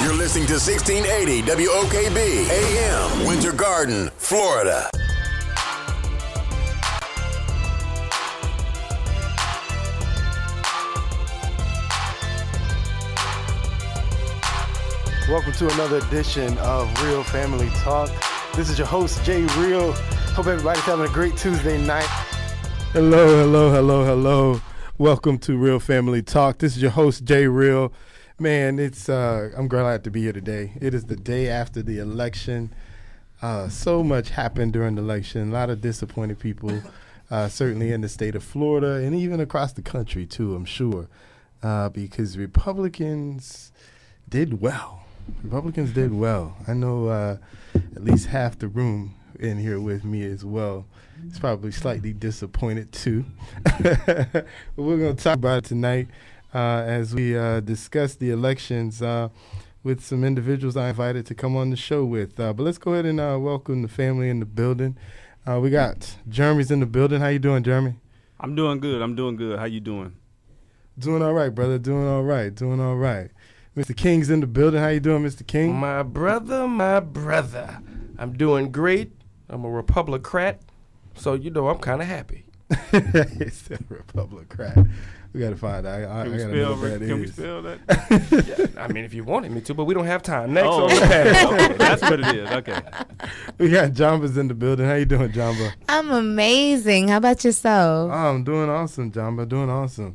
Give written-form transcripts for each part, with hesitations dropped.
You're listening to 1680 WOKB AM, Winter Garden, Florida. Welcome to another edition of Real Family Talk. This is your host, Jay Real. Hope everybody's having a great Tuesday night. Hello. Welcome to Real Family Talk. This is your host, Jay Real. Man, I'm glad to be here today. It is the day after the election. So much happened during the election. A lot of disappointed people, certainly in the state of Florida and even across the country too, I'm sure, because Republicans did well. I know at least half the room in here with me as well. It's probably slightly disappointed too. But we're going to talk about it tonight as we discuss the elections with some individuals I invited to come on the show with. But let's go ahead and welcome the family in the building. We got Jeremy's in the building. How you doing, Jeremy? I'm doing good. How you doing? Doing all right, brother. Doing all right. Mr. King's in the building. How you doing, Mr. King? My brother. I'm doing great. I'm a Republican, so I'm kind of happy. It's a Republican. We got to find out. Can we spell that? Yeah, I mean, if you wanted me to, but we don't have time. Next on the panel. Okay, that's what it is. Okay. We got Jamba's in the building. How you doing, Jamba? I'm amazing. How about yourself? Oh, I'm doing awesome, Jamba. Doing awesome.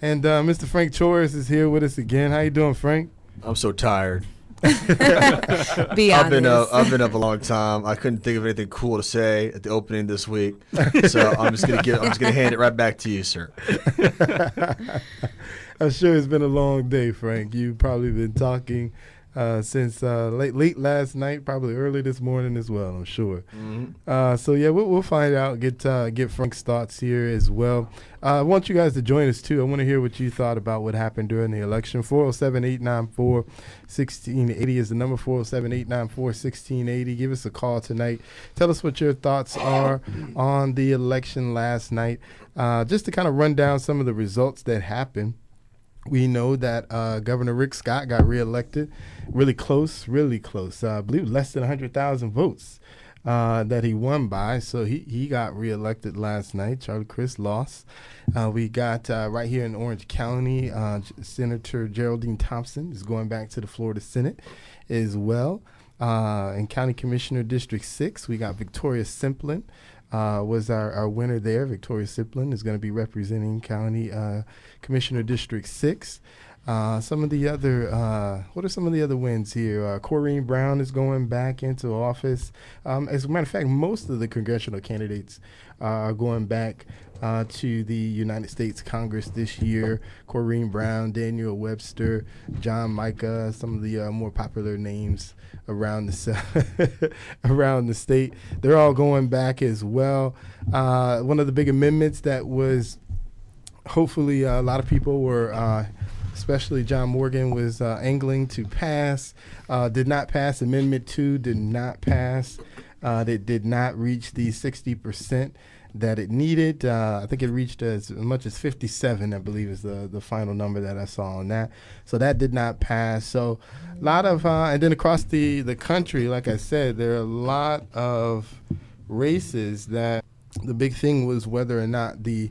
And Mr. Frank Torres is here with us again. How you doing, Frank? I'm so tired. Be honest. I've been up a long time. I couldn't think of anything cool to say at the opening this week, so I'm just gonna hand it right back to you, sir. I'm sure it's been a long day, Frank. You've probably been talking since late last night, probably early this morning as well, I'm sure. Mm-hmm. So yeah, we'll find out. Get Frank's thoughts here as well. I want you guys to join us too. I want to hear what you thought about what happened during the election. 407-894-1680 is the number. 407-894-1680. Give us a call tonight. Tell us what your thoughts are on the election last night. Just to kind of run down some of the results that happened. We know that Governor Rick Scott got reelected really close. I believe less than 100,000 votes that he won by. So he got reelected last night. Charlie Crist lost. We got right here in Orange County, Senator Geraldine Thompson is going back to the Florida Senate as well. In County Commissioner District 6, we got Victoria Simplin. Was our winner there. Victoria Simplin is going to be representing County Commissioner District 6. Some of the other, what are some of the other wins here? Corrine Brown is going back into office. As a matter of fact, most of the congressional candidates are going back to the United States Congress this year. Corrine Brown, Daniel Webster, John Micah, some of the more popular names around the state. They're all going back as well. One of the big amendments that was hopefully a lot of people were, especially John Morgan, was angling to pass, did not pass. Amendment 2 did not pass. It did not reach the 60% that it needed. I think it reached as much as 57, I believe is the final number that I saw on that. So that did not pass. So a lot of, and then across the country, like I said, there are a lot of races that the big thing was whether or not the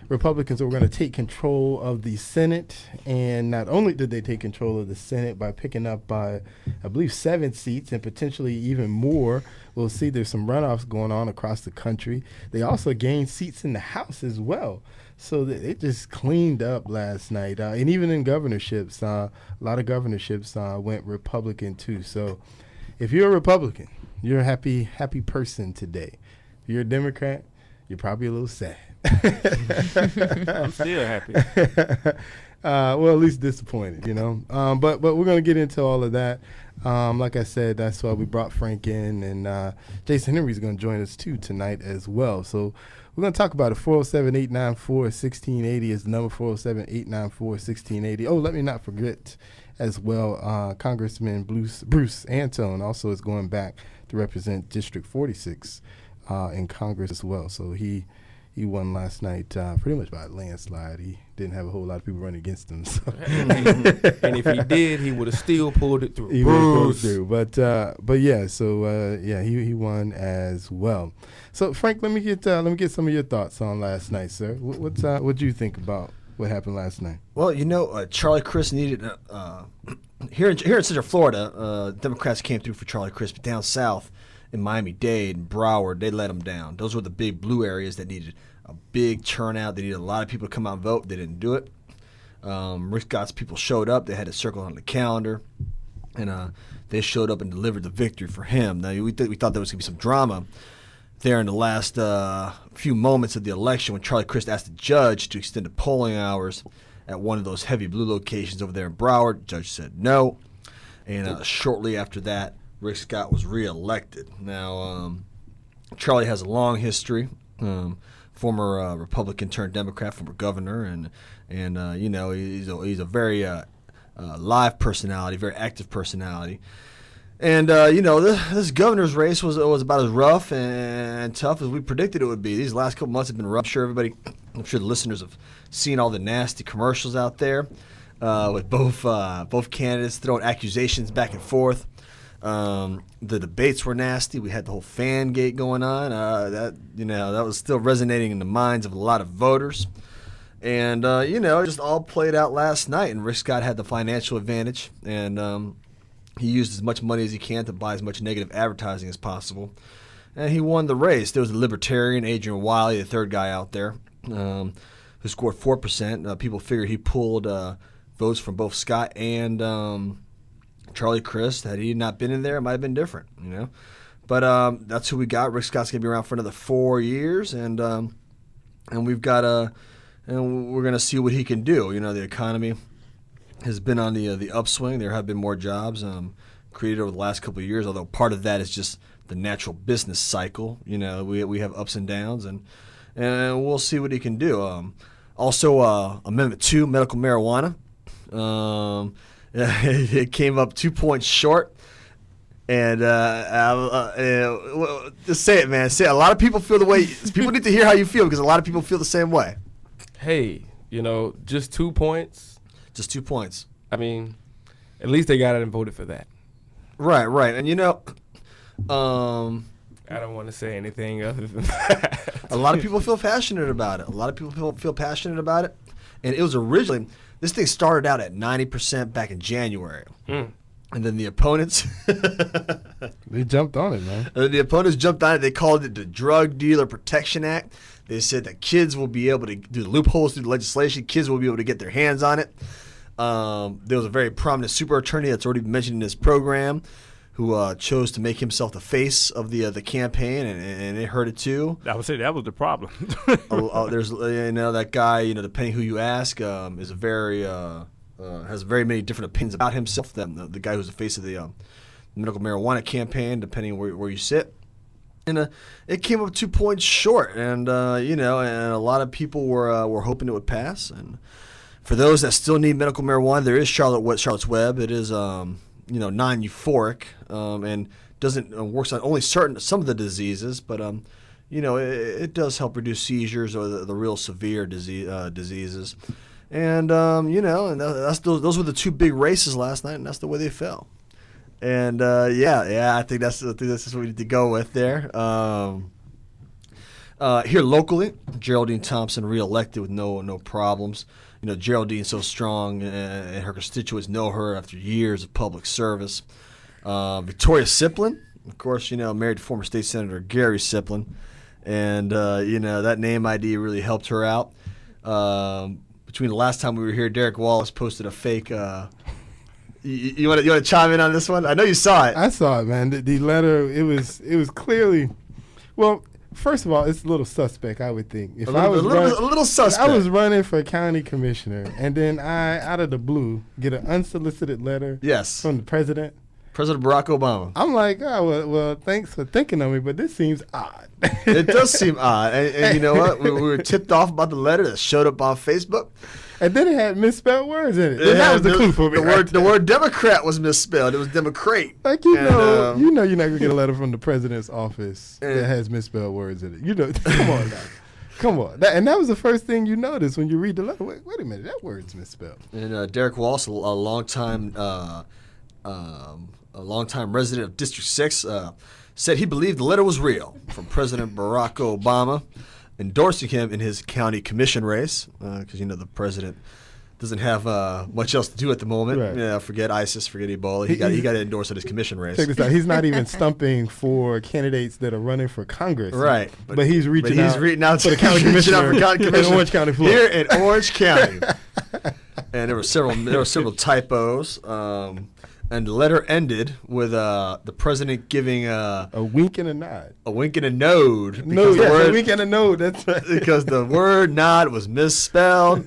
Republicans were going to take control of the Senate. And not only did they take control of the Senate by picking up, I believe, 7 seats and potentially even more. We'll see there's some runoffs going on across the country. They also gained seats in the House as well. So they just cleaned up last night. And even in governorships, a lot of governorships went Republican too. So if you're a Republican, you're a happy person today. If you're a Democrat, you're probably a little sad. I'm still happy. Well, at least disappointed, But we're going to get into all of that. Like I said, that's why we brought Frank in, and Jason Henry's going to join us too tonight as well. So we're going to talk about it. 407-894-1680 is the number. 407-894-1680. Oh, let me not forget as well, Congressman Bruce Antone also is going back to represent District 46 in Congress as well. So he he won last night pretty much by a landslide. He didn't have a whole lot of people running against him. So. And if he did, he would have still pulled it through. He would have pulled it through. But yeah, so he won as well. So Frank, let me get some of your thoughts on last night, sir. What do you think about what happened last night? Well, Charlie Crist needed here in Central Florida. Democrats came through for Charlie Crist, but down south in Miami-Dade and Broward, they let him down. Those were the big blue areas that needed a big turnout. They needed a lot of people to come out and vote. They didn't do it. Rick Scott's people showed up. They had it circled on the calendar, and they showed up and delivered the victory for him. Now we thought there was going to be some drama there in the last few moments of the election when Charlie Crist asked the judge to extend the polling hours at one of those heavy blue locations over there in Broward. The judge said no, and shortly after that, Rick Scott was reelected. Now, Charlie has a long history. Former Republican turned Democrat, former governor, and he's a very live personality, very active personality. And this governor's race was about as rough and tough as we predicted it would be. These last couple months have been rough. I'm sure the listeners have seen all the nasty commercials out there with both candidates throwing accusations back and forth. The debates were nasty. We had the whole fan gate going on. That was still resonating in the minds of a lot of voters. And it just all played out last night. And Rick Scott had the financial advantage, and he used as much money as he can to buy as much negative advertising as possible. And he won the race. There was a libertarian, Adrian Wiley, the third guy out there, who scored 4%. People figured he pulled votes from both Scott and Charlie Crist. Had he not been in there, it might have been different, But that's who we got. Rick Scott's going to be around for another 4 years, and we've got and we're going to see what he can do. The economy has been on the upswing. There have been more jobs created over the last couple of years, although part of that is just the natural business cycle. We have ups and downs, and we'll see what he can do. Also, Amendment 2, medical marijuana. It came up 2 points short. And just say it, man. Say it. A lot of people feel the way. People need to hear how you feel because a lot of people feel the same way. Hey, just 2 points. Just 2 points. I mean, at least they got it and voted for that. Right. And I don't want to say anything other than that. A lot of people feel passionate about it. And it was originally, this thing started out at 90% back in January. And then the opponents. They jumped on it, man. The opponents jumped on it. They called it the Drug Dealer Protection Act. They said that kids will be able to do the loopholes through the legislation. Kids will be able to get their hands on it. There was a very prominent super attorney that's already been mentioned in this program who chose to make himself the face of the campaign, and it hurt it too. I would say that was the problem. There's that guy, depending who you ask, is a very has very many different opinions about himself than the guy who's the face of the medical marijuana campaign, depending where you sit. And it came up 2 points short, and and a lot of people were hoping it would pass. And for those that still need medical marijuana, there is Charlotte's Web. It is non-euphoric and doesn't works on only some of the diseases, but it does help reduce seizures or the real severe diseases. And and those were the two big races last night, and that's the way they fell. And I think this is what we need to go with there. Here locally, Geraldine Thompson reelected with no problems. Geraldine's so strong, and her constituents know her after years of public service. Victoria Siplin, of course, married to former state senator Gary Siplin, and that name ID really helped her out. Between the last time we were here, Derek Wallace posted a fake. You want to chime in on this one? I know you saw it. I saw it, man. The letter, it was clearly, well, first of all, it's a little suspect, I would think. If a little suspect. I was running for county commissioner, and then I, out of the blue, get an unsolicited letter from the president. President Barack Obama. I'm like, oh, well, thanks for thinking of me, but this seems odd. It does seem odd. And you know what? We were tipped off about the letter that showed up on Facebook. And then it had misspelled words in it. That was the clue for me. The word Democrat was misspelled. It was Democrate. Like, you're not going to get a letter from the president's office that has misspelled words in it. Come on now. Come on. That was the first thing you noticed when you read the letter. Wait a minute. That word's misspelled. And Derek Wallace, a longtime resident of District 6, said he believed the letter was real from President Barack Obama, endorsing him in his county commission race, because the president doesn't have much else to do at the moment. Right. Yeah, forget ISIS, forget Ebola. He got to endorse in his commission race. Check this out. He's not even stumping for candidates that are running for Congress. Right. But he's reaching out to the county commissioner in Orange County, Florida. Here in Orange County. And there were several typos. And the letter ended with the president giving a wink and a nod. A wink and a node. A wink and a node. That's right. Because the word nod was misspelled.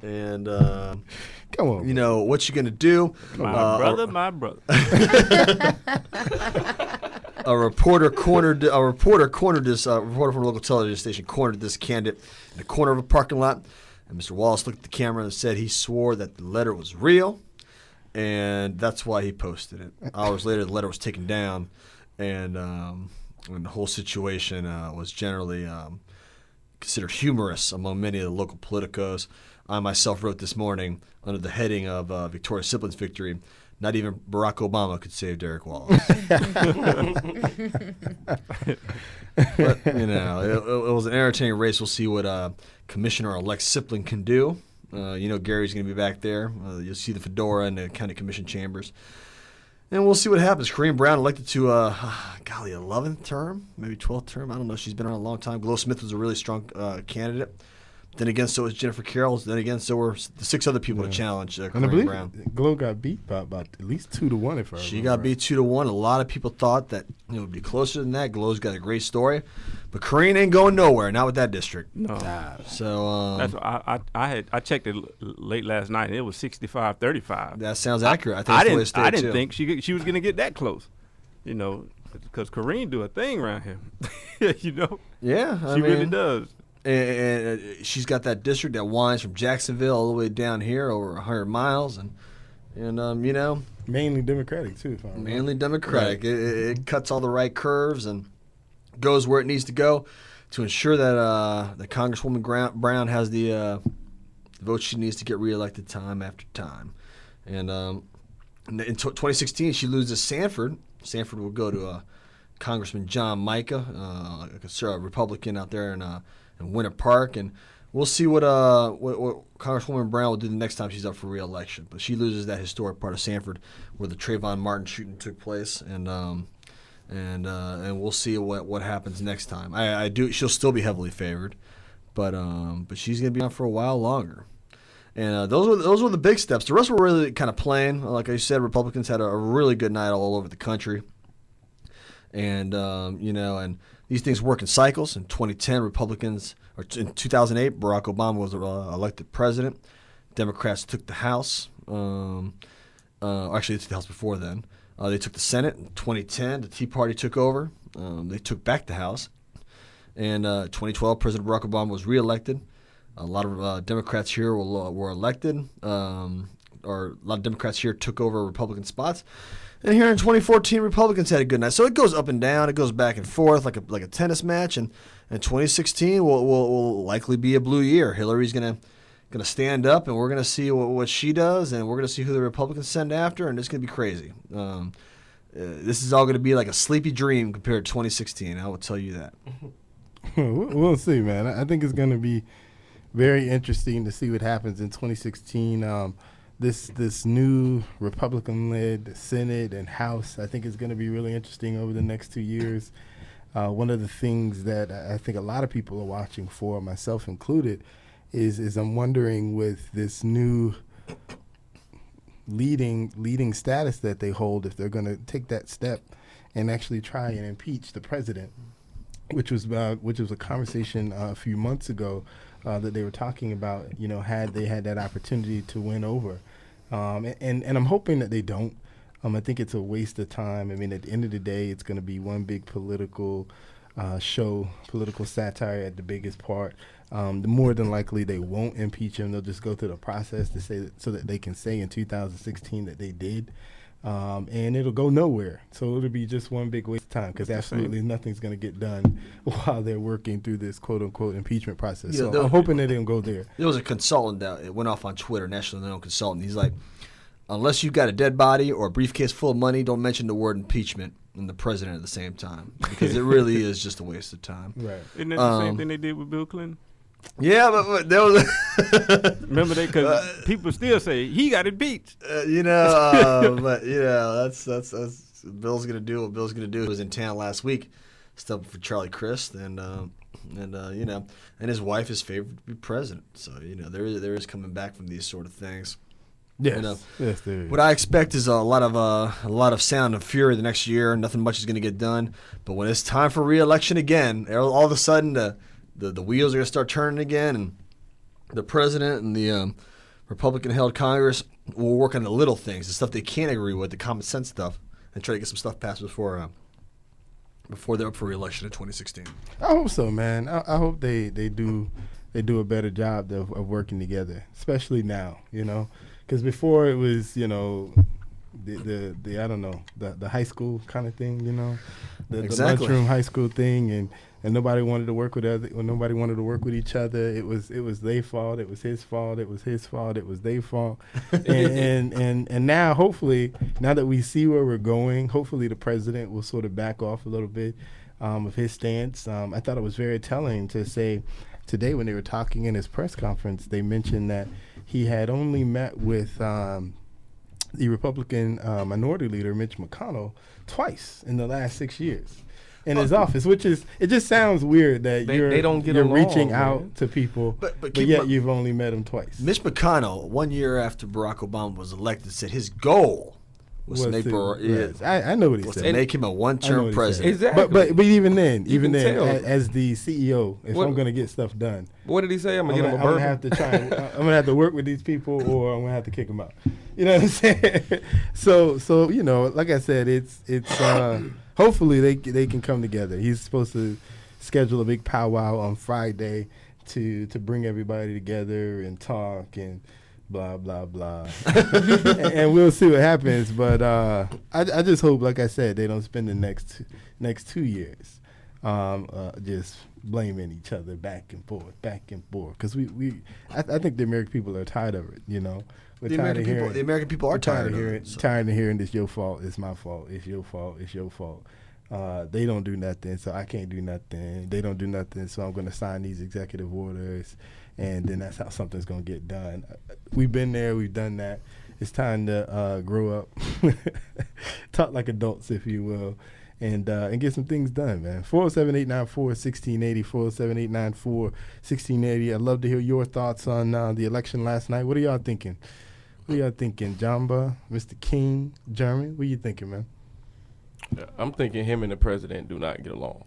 And come on, what you gonna do? My brother. A reporter from a local television station cornered this candidate in the corner of a parking lot, and Mr. Wallace looked at the camera and said he swore that the letter was real, and that's why he posted it. Hours later, the letter was taken down, and the whole situation was generally considered humorous among many of the local politicos. I myself wrote this morning under the heading of Victoria's siblings' victory. Not even Barack Obama could save Derek Wallace. But, it was an entertaining race. We'll see what Commissioner-elect Sipling can do. Gary's going to be back there. You'll see the fedora in the county commission chambers. And we'll see what happens. Corinne Brown elected to, 11th term, maybe 12th term. I don't know. She's been around a long time. Glow Smith was a really strong candidate. Then again, so was Jennifer Carroll. Then again, so were the 6 other people to challenge Corinne Brown. Glow got beat by about at least 2-1. If I remember. She got beat 2-1. A lot of people thought that it would be closer than that. Glow's got a great story, but Corinne ain't going nowhere. Not with that district. No. So that's I checked it late last night. And it was 65-35. That sounds accurate. I didn't think she was going to get that close. Because Corinne do a thing around here. Yeah, she really does. And she's got that district that winds from Jacksonville all the way down here over 100 miles, and mainly Democratic too. Mainly Democratic. Right. It cuts all the right curves and goes where it needs to go to ensure that that Congresswoman Brown has the votes she needs to get reelected time after time. And in 2016, she loses Sanford. Sanford will go to Congressman John Micah, a Republican out there in Winter Park, and we'll see what Congresswoman Brown will do the next time she's up for re-election. But she loses that historic part of Sanford where the Trayvon Martin shooting took place, and we'll see what happens next time. She'll still be heavily favored, but she's gonna be on for a while longer. And those were the big steps. The rest were really kind of plain. Like I said, Republicans had a really good night all over the country, and and these things work in cycles. In 2010, in 2008, Barack Obama was elected president. Democrats took the House. Actually, they took the House before then. They took the Senate. In 2010, the Tea Party took over. They took back the House. And 2012, President Barack Obama was reelected. A lot of Democrats here were elected, or a lot of Democrats here took over Republican spots. And here in 2014, Republicans had a good night. So it goes up and down. It goes back and forth like a tennis match. And 2016 will likely be a blue year. Hillary's gonna stand up, and we're gonna see what she does, and we're gonna see who the Republicans send after, and it's gonna be crazy. This is all gonna be like a sleepy dream compared to 2016. I will tell you that. We'll see, man. I think it's gonna be very interesting to see what happens in 2016. This new Republican-led Senate and House, I think is going to be really interesting over the next 2 years. One of the things that I think a lot of people are watching for, myself included, is I'm wondering with this new leading status that they hold, if they're going to take that step and actually try and impeach the president, which was a conversation a few months ago that they were talking about. Had they had that opportunity to win over. And I'm hoping that they don't. I think it's a waste of time. I mean, at the end of the day, it's going to be one big political show, political satire at the biggest part. More than likely, they won't impeach him. They'll just go through the process to say that, so that they can say in 2016 that they did. and it'll go nowhere. So it'll be just one big waste of time because absolutely nothing's going to get done while they're working through this quote-unquote impeachment process. Yeah, so I'm hoping that they don't go there. There was a consultant that it went off on Twitter, nationally known consultant. He's like, unless you got a dead body or a briefcase full of money, don't mention the word impeachment and the president at the same time because it really is just a waste of time. Right. Isn't that the same thing they did with Bill Clinton? Yeah, but there was Remember they? Because people still say he got impeached. but that's Bill's gonna do what Bill's gonna do. He was in town last week, stuff for Charlie Crist, and his wife is favored to be president. So there is coming back from these sort of things. Yes, yes, there is. What I expect is a lot of sound and fury the next year. Nothing much is going to get done. But when it's time for re-election again, all of a sudden the wheels are going to start turning again, and the president and the Republican-held Congress will work on the little things, the stuff they can't agree with, the common sense stuff, and try to get some stuff passed before they're up for re-election in 2016. I hope so, man. I hope they do a better job of working together, especially now, because before it was, the I don't know, the high school kind of thing, the lunchroom high school thing, and nobody wanted to work with nobody wanted to work with each other. It was their fault. It was his fault. It was his fault. It was their fault. and now, hopefully, now that we see where we're going, hopefully the president will sort of back off a little bit of his stance. I thought it was very telling to say today when they were talking in his press conference, they mentioned that he had only met with the Republican minority leader, Mitch McConnell, twice in the last 6 years in his office, which is, it just sounds weird that they don't get you're along, reaching man. out to people, but keep yet you've only met him twice. Mitch McConnell, 1 year after Barack Obama was elected, said his goal was to make I know what he said. to make him a one-term president. Exactly. But even then, tell. as the CEO, if I'm going to get stuff done, What did he say? I'm gonna get him a I'm gonna burger. have to try. I'm gonna have to work with these people, or I'm gonna have to kick them out. You know what I'm saying? So like I said, it's hopefully they can come together. He's supposed to schedule a big powwow on Friday to bring everybody together and talk and blah blah blah, and we'll see what happens. But I just hope, like I said, they don't spend the next 2 years just blaming each other back and forth, because I think the American people are tired of it. We're tired of hearing. The American people are tired of it. Tired of hearing this. Your fault. It's my fault. It's your fault. It's your fault. They don't do nothing, so I can't do nothing. They don't do nothing, so I'm going to sign these executive orders, and then that's how something's going to get done. We've been there. We've done that. It's time to grow up, talk like adults, if you will, and get some things done, man. 407-894-1680, 407-894-1680. I'd love to hear your thoughts on the election last night. What are y'all thinking? Jamba, Mr. King, Jeremy? What are you thinking, man? I'm thinking him and the president do not get along.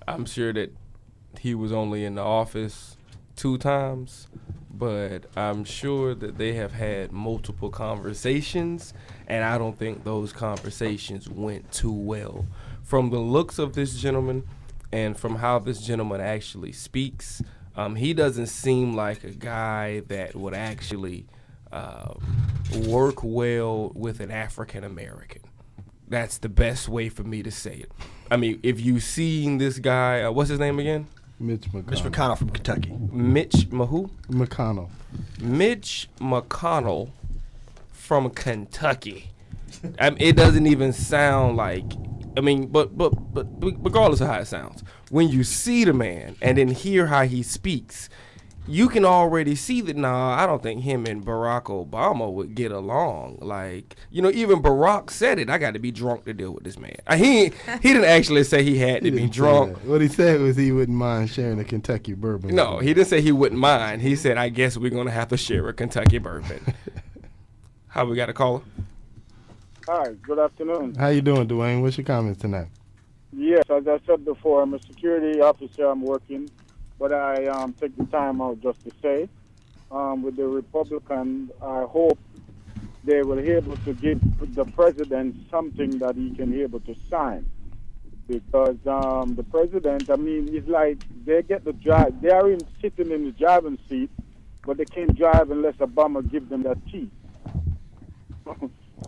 I'm sure that he was only in the office 2 times, but I'm sure that they have had multiple conversations, and I don't think those conversations went too well. From the looks of this gentleman and from how this gentleman actually speaks, he doesn't seem like a guy that would actually work well with an African American. That's the best way for me to say it. I mean, if you've seen this guy, what's his name again? Mitch McConnell. Mitch McConnell from Kentucky. Mitch who? McConnell. Mitch McConnell from Kentucky. It doesn't even sound like. But regardless of how it sounds, when you see the man and then hear how he speaks, you can already see that. I don't think him and Barack Obama would get along. Even Barack said it. I got to be drunk to deal with this man. He didn't actually say he had to be drunk. What he said was he wouldn't mind sharing a Kentucky bourbon. No, he didn't say he wouldn't mind. He said, I guess we're going to have to share a Kentucky bourbon. How we got a caller? Hi, good afternoon. How you doing, Dwayne? What's your comments tonight? Yes, as I said before, I'm a security officer. I'm working, but I take the time out just to say, with the Republicans, I hope they will be able to give the president something that he can be able to sign. Because the president, it's like they get the drive. They are sitting in the driving seat, but they can't drive unless Obama gives them that key.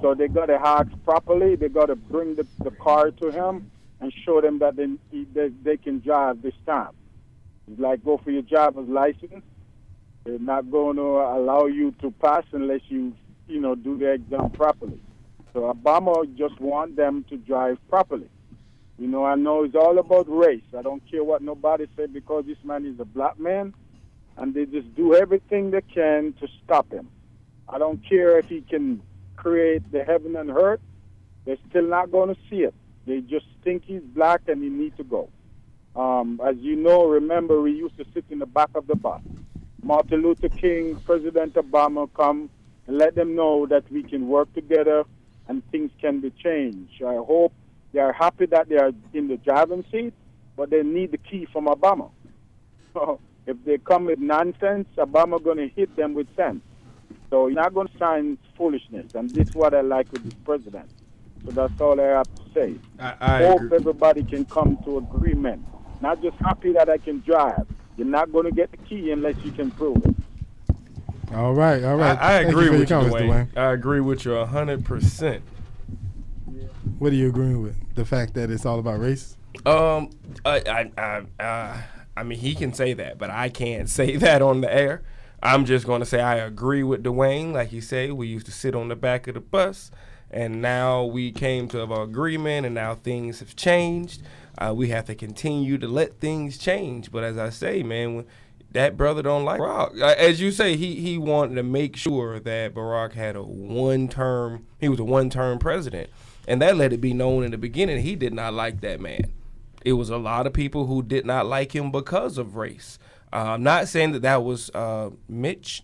So they got to ask properly. They got to bring the car to him and show them that they can drive this time. It's like go for your driver's license. They're not going to allow you to pass unless you do the exam properly. So Obama just want them to drive properly. I know it's all about race. I don't care what nobody say because this man is a black man, and they just do everything they can to stop him. I don't care if he can create the heaven and earth. They're still not going to see it. They just think he's black and he needs to go. As you know, remember, we used to sit in the back of the bus. Martin Luther King, President Obama come and let them know that we can work together and things can be changed. I hope they are happy that they are in the driving seat, but they need the key from Obama. So if they come with nonsense, Obama going to hit them with sense. So you're not going to sign foolishness, and this is what I like with this president. So that's all I have to say. I hope agree. everybody can come to agreement. Not just happy that I can drive. You're not going to get the key unless you can prove it. All right. I Thank agree you for with you, your comments, Dwayne. I agree with you 100%. What are you agreeing with? The fact that it's all about race? I mean, he can say that, but I can't say that on the air. I'm just going to say I agree with Dwayne. Like you say, we used to sit on the back of the bus, and now we came to an agreement, and now things have changed. We have to continue to let things change. But as I say, man, when that brother don't like Barack. As you say, he wanted to make sure that Barack had he was a one-term president. And that let it be known in the beginning he did not like that man. It was a lot of people who did not like him because of race. I'm not saying that was Mitch.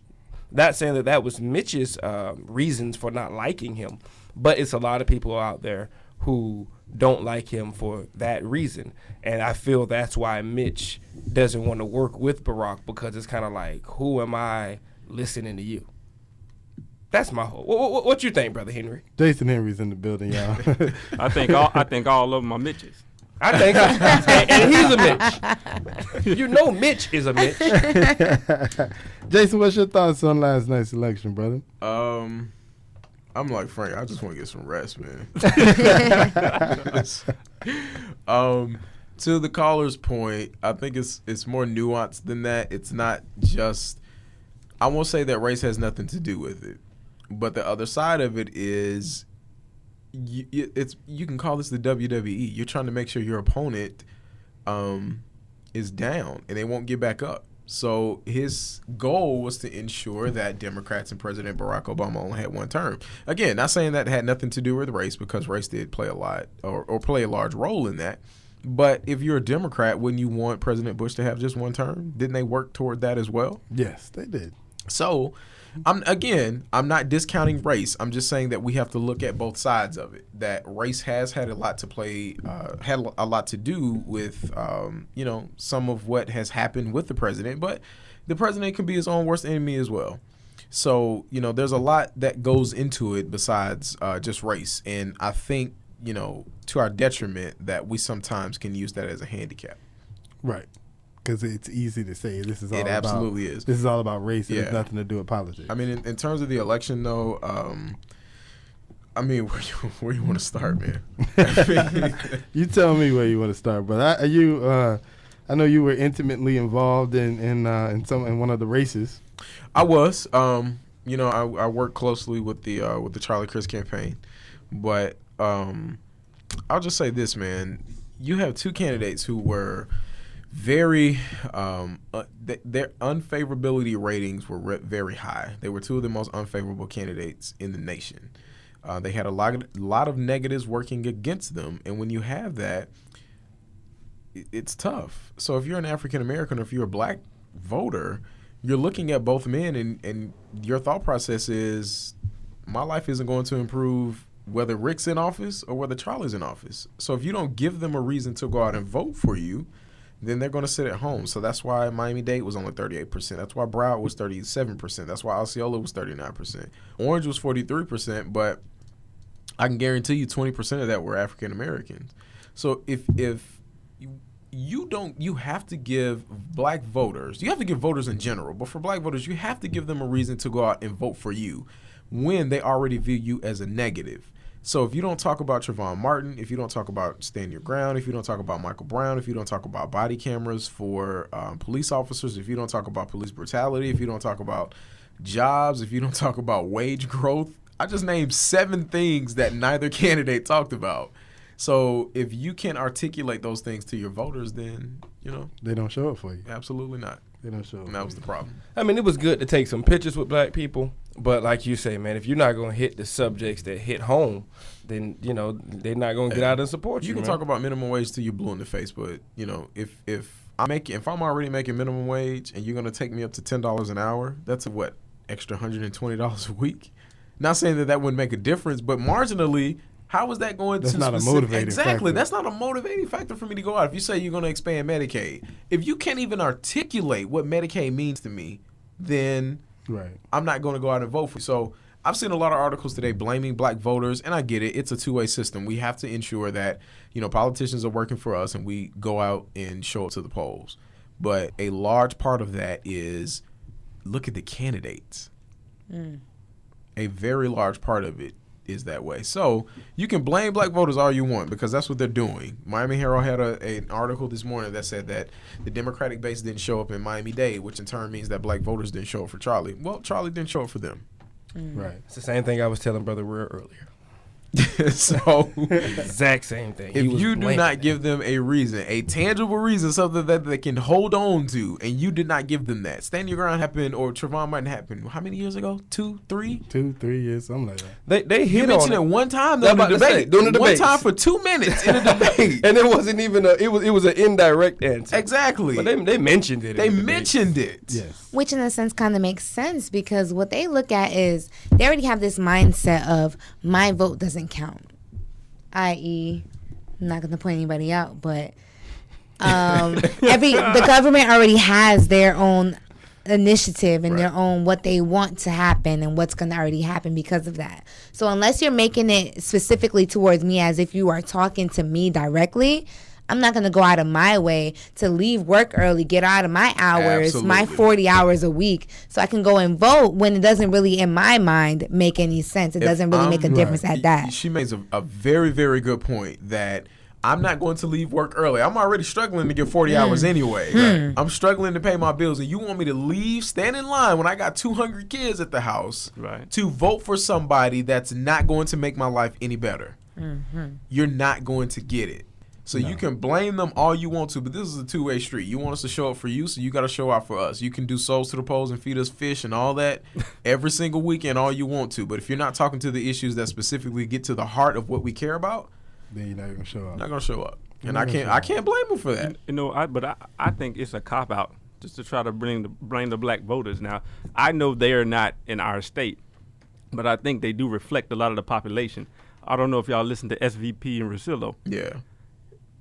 Not saying that was Mitch's reasons for not liking him. But it's a lot of people out there who don't like him for that reason. And I feel that's why Mitch doesn't want to work with Barack, because it's kind of like, who am I listening to you? That's my whole. What you think, Brother Henry? Jason Henry's in the building, y'all. I think all of them are Mitches. I think, and he's a Mitch. You know Mitch is a Mitch. Jason, what's your thoughts on last night's election, brother? I'm like Frank. I just want to get some rest, man. To the caller's point, I think it's more nuanced than that. It's not just. I won't say that race has nothing to do with it, but the other side of it is, you can call this the WWE. You're trying to make sure your opponent is down and they won't get back up. So his goal was to ensure that Democrats and President Barack Obama only had one term. Again, not saying that had nothing to do with race, because race did play a lot or play a large role in that. But if you're a Democrat, wouldn't you want President Bush to have just one term? Didn't they work toward that as well? Yes, they did. So, I'm not discounting race. I'm just saying that we have to look at both sides of it. That race has had a lot to do with, some of what has happened with the president. But the president can be his own worst enemy as well. So, there's a lot that goes into it besides just race. And I think, to our detriment, that we sometimes can use that as a handicap. Right. Because it's easy to say this is all. It absolutely is. This is all about race. Yeah. It has nothing to do with politics. I mean, in terms of the election, though, where you want to start, man? You tell me where you want to start, but I know you were intimately involved in one of the races. I was. I worked closely with the Charlie Crist campaign, but I'll just say this, man. You have two candidates who were very their unfavorability ratings were very high. They were two of the most unfavorable candidates in the nation. They had a lot of negatives working against them, and when you have that, it's tough. So if you're an African American or if you're a black voter, you're looking at both men, and your thought process is, my life isn't going to improve whether Rick's in office or whether Charlie's in office. So if you don't give them a reason to go out and vote for you, then they're going to sit at home. So that's why Miami-Dade was only 38%. That's why Broward was 37%. That's why Osceola was 39%. Orange was 43%, but I can guarantee you 20% of that were African Americans. So if you have to give black voters, you have to give voters in general, but for black voters, you have to give them a reason to go out and vote for you. when they already view you as a negative. So if you don't talk about Trayvon Martin, if you don't talk about stand your ground, if you don't talk about Michael Brown, if you don't talk about body cameras for police officers, if you don't talk about police brutality, if you don't talk about jobs, if you don't talk about wage growth, I just named 7 things that neither candidate talked about. So if you can articulate those things to your voters, then, they don't show up for you. Absolutely not. They don't show up. And that was the problem. I mean, it was good to take some pictures with black people, but like you say, man, if you're not going to hit the subjects that hit home, then, they're not going to get out and support you. You can talk about minimum wage till you're blue in the face, but, if I'm already making minimum wage and you're going to take me up to $10 an hour, that's extra $120 a week? Not saying that wouldn't make a difference, but marginally, how is that going That's to not a motivating Exactly. factor. That's not a motivating factor for me to go out. If you say you're going to expand Medicaid, if you can't even articulate what Medicaid means to me, then I'm not going to go out and vote for you. So I've seen a lot of articles today blaming black voters, and I get it. It's a two-way system. We have to ensure that, politicians are working for us and we go out and show up to the polls. But a large part of that is look at the candidates. A very large part of it is that way. So you can blame black voters all you want because that's what they're doing. Miami Herald had an article this morning that said that the Democratic base didn't show up in Miami-Dade, which in turn means that black voters didn't show up for Charlie. Well, Charlie didn't show up for them. Right. It's the same thing I was telling Brother Rear earlier. So exact same thing. If you do not give them a reason, a tangible reason, something that they can hold on to, and you did not give them that. Stand Your Ground happened, or Trayvon Martin happened, how many years ago? 2, 3? 2, 3 years, something like that. They hit you mentioned it one time during the debate. During the one debates. time for 2 minutes in a debate. And it wasn't even it was an indirect answer. Exactly. But they mentioned it. They mentioned it. Yes. Which in a sense kind of makes sense because what they look at is they already have this mindset of my vote doesn't count. I.e., I'm not going to point anybody out, but the government already has their own initiative and their own what they want to happen and what's going to already happen because of that. So unless you're making it specifically towards me as if you are talking to me directly, I'm not going to go out of my way to leave work early, get out of my hours, my 40 hours a week, so I can go and vote when it doesn't really, in my mind, make any sense. It doesn't really make a difference at that. She makes a very, very good point that I'm not going to leave work early. I'm already struggling to get 40 hours anyway. Right? I'm struggling to pay my bills, and you want me to leave, stand in line when I got 200 kids at the house to vote for somebody that's not going to make my life any better. You're not going to get it. So you can blame them all you want to, but this is a two-way street. You want us to show up for you, so you got to show out for us. You can do souls to the polls and feed us fish and all that every single weekend all you want to. But if you're not talking to the issues that specifically get to the heart of what we care about, then you're not going to show up. Not going to show up. And I can't blame them for that. I think it's a cop-out just to try to blame the black voters. Now, I know they are not in our state, but I think they do reflect a lot of the population. I don't know if y'all listen to SVP and Rosillo. Yeah.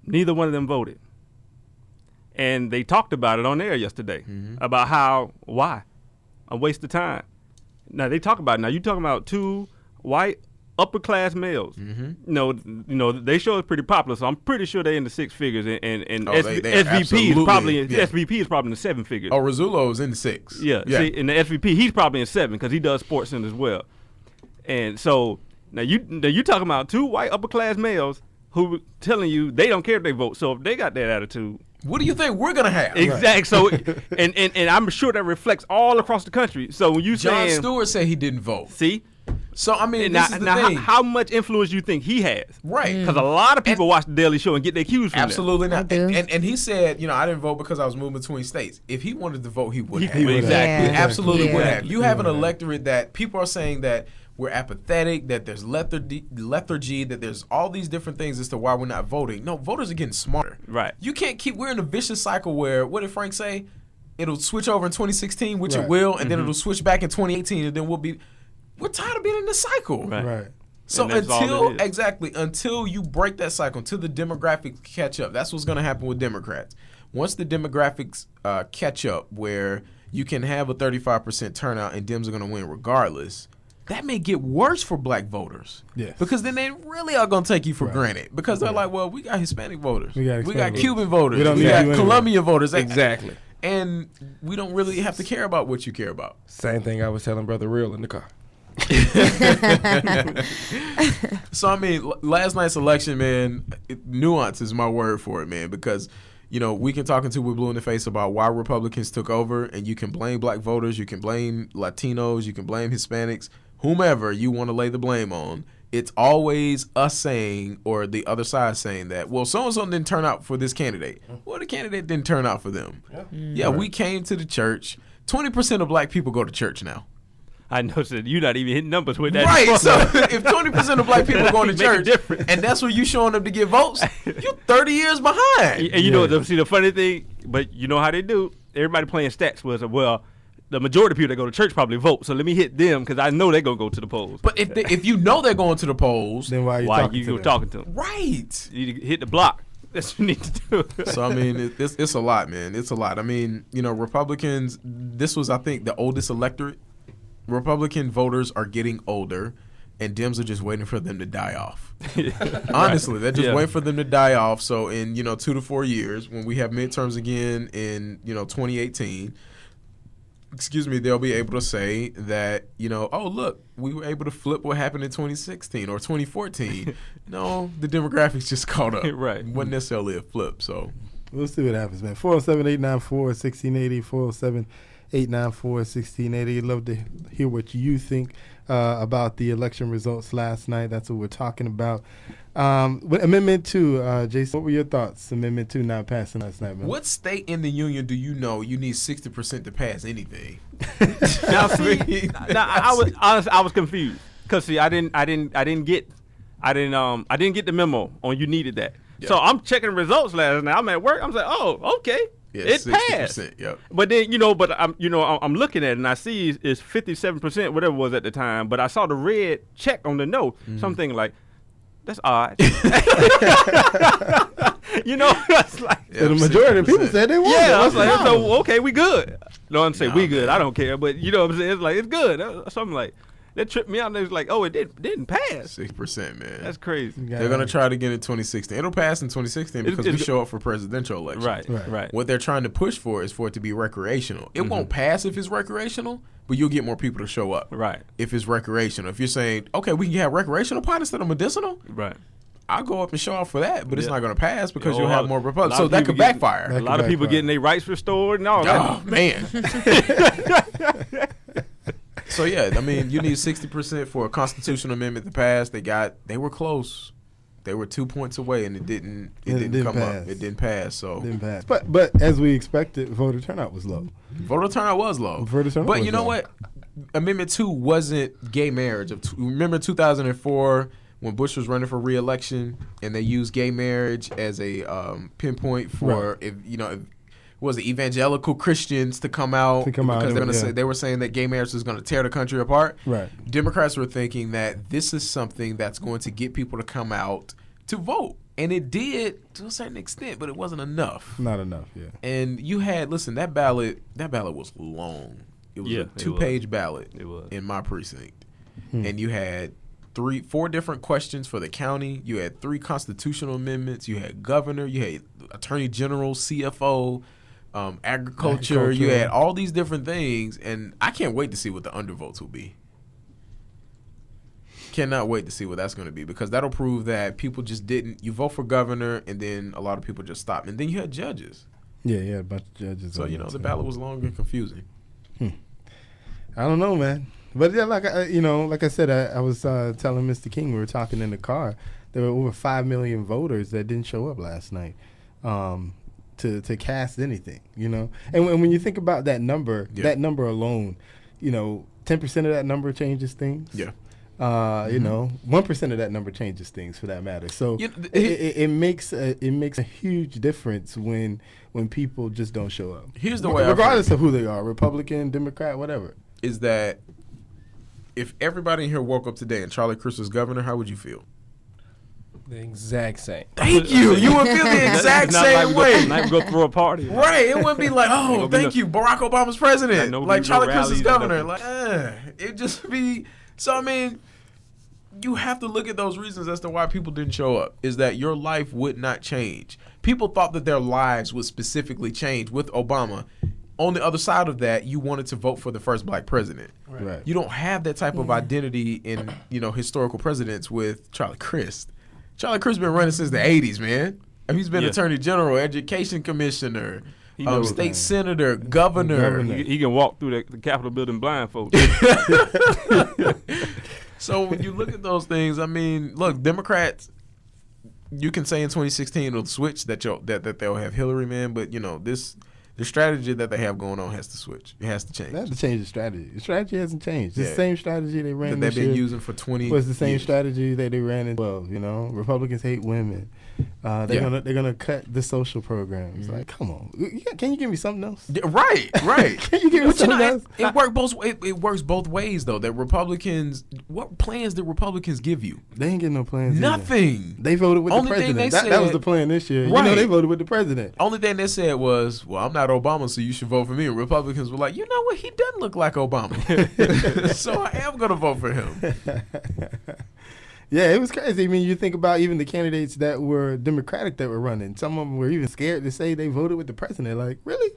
Neither one of them voted. And they talked about it on air yesterday about why? A waste of time. Now, they talk about it. Now, you talking about 2 white upper-class males. They show it's pretty popular, so I'm pretty sure they're in the 6 figures. And SVP is probably in the 7 figures. Oh, Rosillo is in the 6. Yeah. See, in the SVP, he's probably in 7 because he does sports center as well. And so, now you talking about 2 white upper-class males who telling you they don't care if they vote. So if they got that attitude, what do you think we're gonna have? Exactly. So and I'm sure that reflects all across the country. So when you Jon Stewart said he didn't vote. See. So I mean, this is the thing. How much influence do you think he has? Right. Because a lot of people watch the Daily Show and get their cues from absolutely there. not. And he said, I didn't vote because I was moving between states. If he wanted to vote, he would have. Exactly. He absolutely would have. You have an electorate that people are saying that we're apathetic, that there's lethargy, that there's all these different things as to why we're not voting. No, voters are getting smarter. Right. You can't we're in a vicious cycle where, what did Frank say? It'll switch over in 2016, which it will, and then it'll switch back in 2018, and then we're tired of being in this cycle. Right. So until you break that cycle, until the demographics catch up, that's what's going to happen with Democrats. Once the demographics catch up, where you can have a 35% turnout and Dems are going to win regardless, that may get worse for black voters. Yes. Because then they really are going to take you for granted. Because they're like, well, we got Hispanic voters. We got Cuban voters. We got Colombian voters. Exactly. And we don't really have to care about what you care about. Same thing I was telling Brother Real in the car. So I mean, last night's election, man, nuance is my word for it, man, because you know we can talk until we're blue in the face about why Republicans took over, and you can blame black voters, you can blame Latinos, you can blame Hispanics, whomever you want to lay the blame on. It's always us saying, or the other side saying that, well, so-and-so didn't turn out for this candidate. Well, the candidate didn't turn out for them. Yeah, we came to the church. 20% of black people go to church now. I noticed that you're not even hitting numbers with that. Right, so if 20% of black people going to church, and that's where you showing up to get votes, you're 30 years behind. And you know, see the funny thing, but you know how they do. Everybody playing stats was, well, the majority of people that go to church probably vote, so let me hit them because I know they're going to go to the polls. But if you know they're going to the polls, then why you talking to them? Right. You need to hit the block. That's what you need to do. So, I mean, it's a lot, man. It's a lot. I mean, you know, Republicans, this was, I think, the oldest electorate. Republican voters are getting older, and Dems are just waiting for them to die off. Honestly, they're just waiting for them to die off. So in, 2 to 4 years, when we have midterms again in, 2018, they'll be able to say that, oh, look, we were able to flip what happened in 2016 or 2014. No, the demographics just caught up. Right. Wasn't necessarily a flip, so. We'll see what happens, man. 407-894-1680, 407-894-1680. Love to hear what you think about the election results last night. That's what we're talking about. Amendment 2, Jason, what were your thoughts? Amendment 2 not passing last night, man. What state in the union do you know you need 60% to pass anything? Now, see, I was confused because see, I didn't get the memo on you needed that. Yeah. So I'm checking results last night. I'm at work. I'm like, oh, okay. Yeah, it 60%, passed. Yep. But then, I'm looking at it and I see it's 57%, whatever it was at the time. But I saw the red check on the note. Mm-hmm. So I'm thinking like, that's odd. That's like. So the majority of people said they won. Yeah, I was like, so okay, we good. No, I'm saying we good. I don't care. But you know what I'm saying? It's like, it's good. So I'm like, that tripped me out. They was like, oh, it didn't pass. 6%, man. That's crazy. They're going to try it again in 2016. It'll pass in 2016 because we show up for presidential elections. Right. What they're trying to push for is for it to be recreational. It won't pass if it's recreational, but you'll get more people to show up. Right. If it's recreational. If you're saying, okay, we can have recreational pot instead of medicinal. Right. I'll go up and show up for that, but it's not going to pass because you'll have more Republicans. So that could backfire. A lot of people getting their rights restored and all that. Oh, man. So, yeah, I mean, you need 60% for a constitutional amendment to pass. They were close. They were 2 points away, and it didn't come up. It didn't pass. So didn't pass. But as we expected, voter turnout was low. Voter turnout was low. But you know what? Amendment 2 wasn't gay marriage. Remember 2004 when Bush was running for re-election, and they used gay marriage as a pinpoint for was it evangelical Christians to come out because they were saying that gay marriage was going to tear the country apart. Right. Democrats were thinking that this is something that's going to get people to come out to vote, and it did to a certain extent, but it wasn't enough. Not enough, yeah. And you had that ballot was long. It was a 2-page ballot in my precinct, and you had 4 different questions for the county. You had 3 constitutional amendments. You had governor. You had attorney general, CFO. Agriculture, you had all these different things, and I can't wait to see what the undervotes will be. Cannot wait to see what that's going to be because that'll prove that people just didn't. You vote for governor, and then a lot of people just stopped, and then you had judges. Yeah, a bunch of judges. So the ballot was long and confusing. I don't know, man. But yeah, like I said, I was telling Mr. King, we were talking in the car. There were over 5 million voters that didn't show up last night. To cast anything, and when you think about that number alone, 10% of that number changes things. Yeah. 1% of that number changes things for that matter. So it makes a huge difference when people just don't show up. Here's the way, regardless of who they are, Republican, Democrat, whatever. Is that if everybody in here woke up today and Charlie Crist was governor, how would you feel? The exact same. Thank you. You would feel the exact same way. Not go throw a party. Right. It wouldn't be like, oh, thank you, Barack Obama's president. Like Charlie Crist is governor. Like, it'd just be. So, I mean, you have to look at those reasons as to why people didn't show up. Is that your life would not change. People thought that their lives would specifically change with Obama on the other side of that, you wanted to vote for the first black president. Right. You don't have that type of identity in historical presidents with Charlie Crist. Charlie Crist been running since the 80s, man. He's been Attorney General, Education Commissioner, state senator, governor. He can walk through the Capitol building blindfolded. So when you look at those things, I mean, look, Democrats, you can say in 2016 it'll switch that they'll have Hillary, man, but the strategy that they have going on has to switch. It has to change. They have to change the strategy. The strategy hasn't changed. It's the same strategy they ran that they've been using for 20 was the same years. Strategy that they ran in 12, Republicans hate women. They're gonna cut the social programs. Like, come on. Can you give me something else? Yeah, right. Can you give me something else? It works both ways though. That Republicans, what plans did Republicans give you? They ain't getting no plans. Nothing. Either. They voted with Only the president. thing they That was the plan this year. Right. They voted with the president. Only thing they said was, well, I'm not Obama, so you should vote for me. And Republicans were like, you know what? He doesn't look like Obama. So I am going to vote for him. Yeah, it was crazy. I mean, you think about even the candidates that were Democratic that were running. Some of them were even scared to say they voted with the president. Like, really?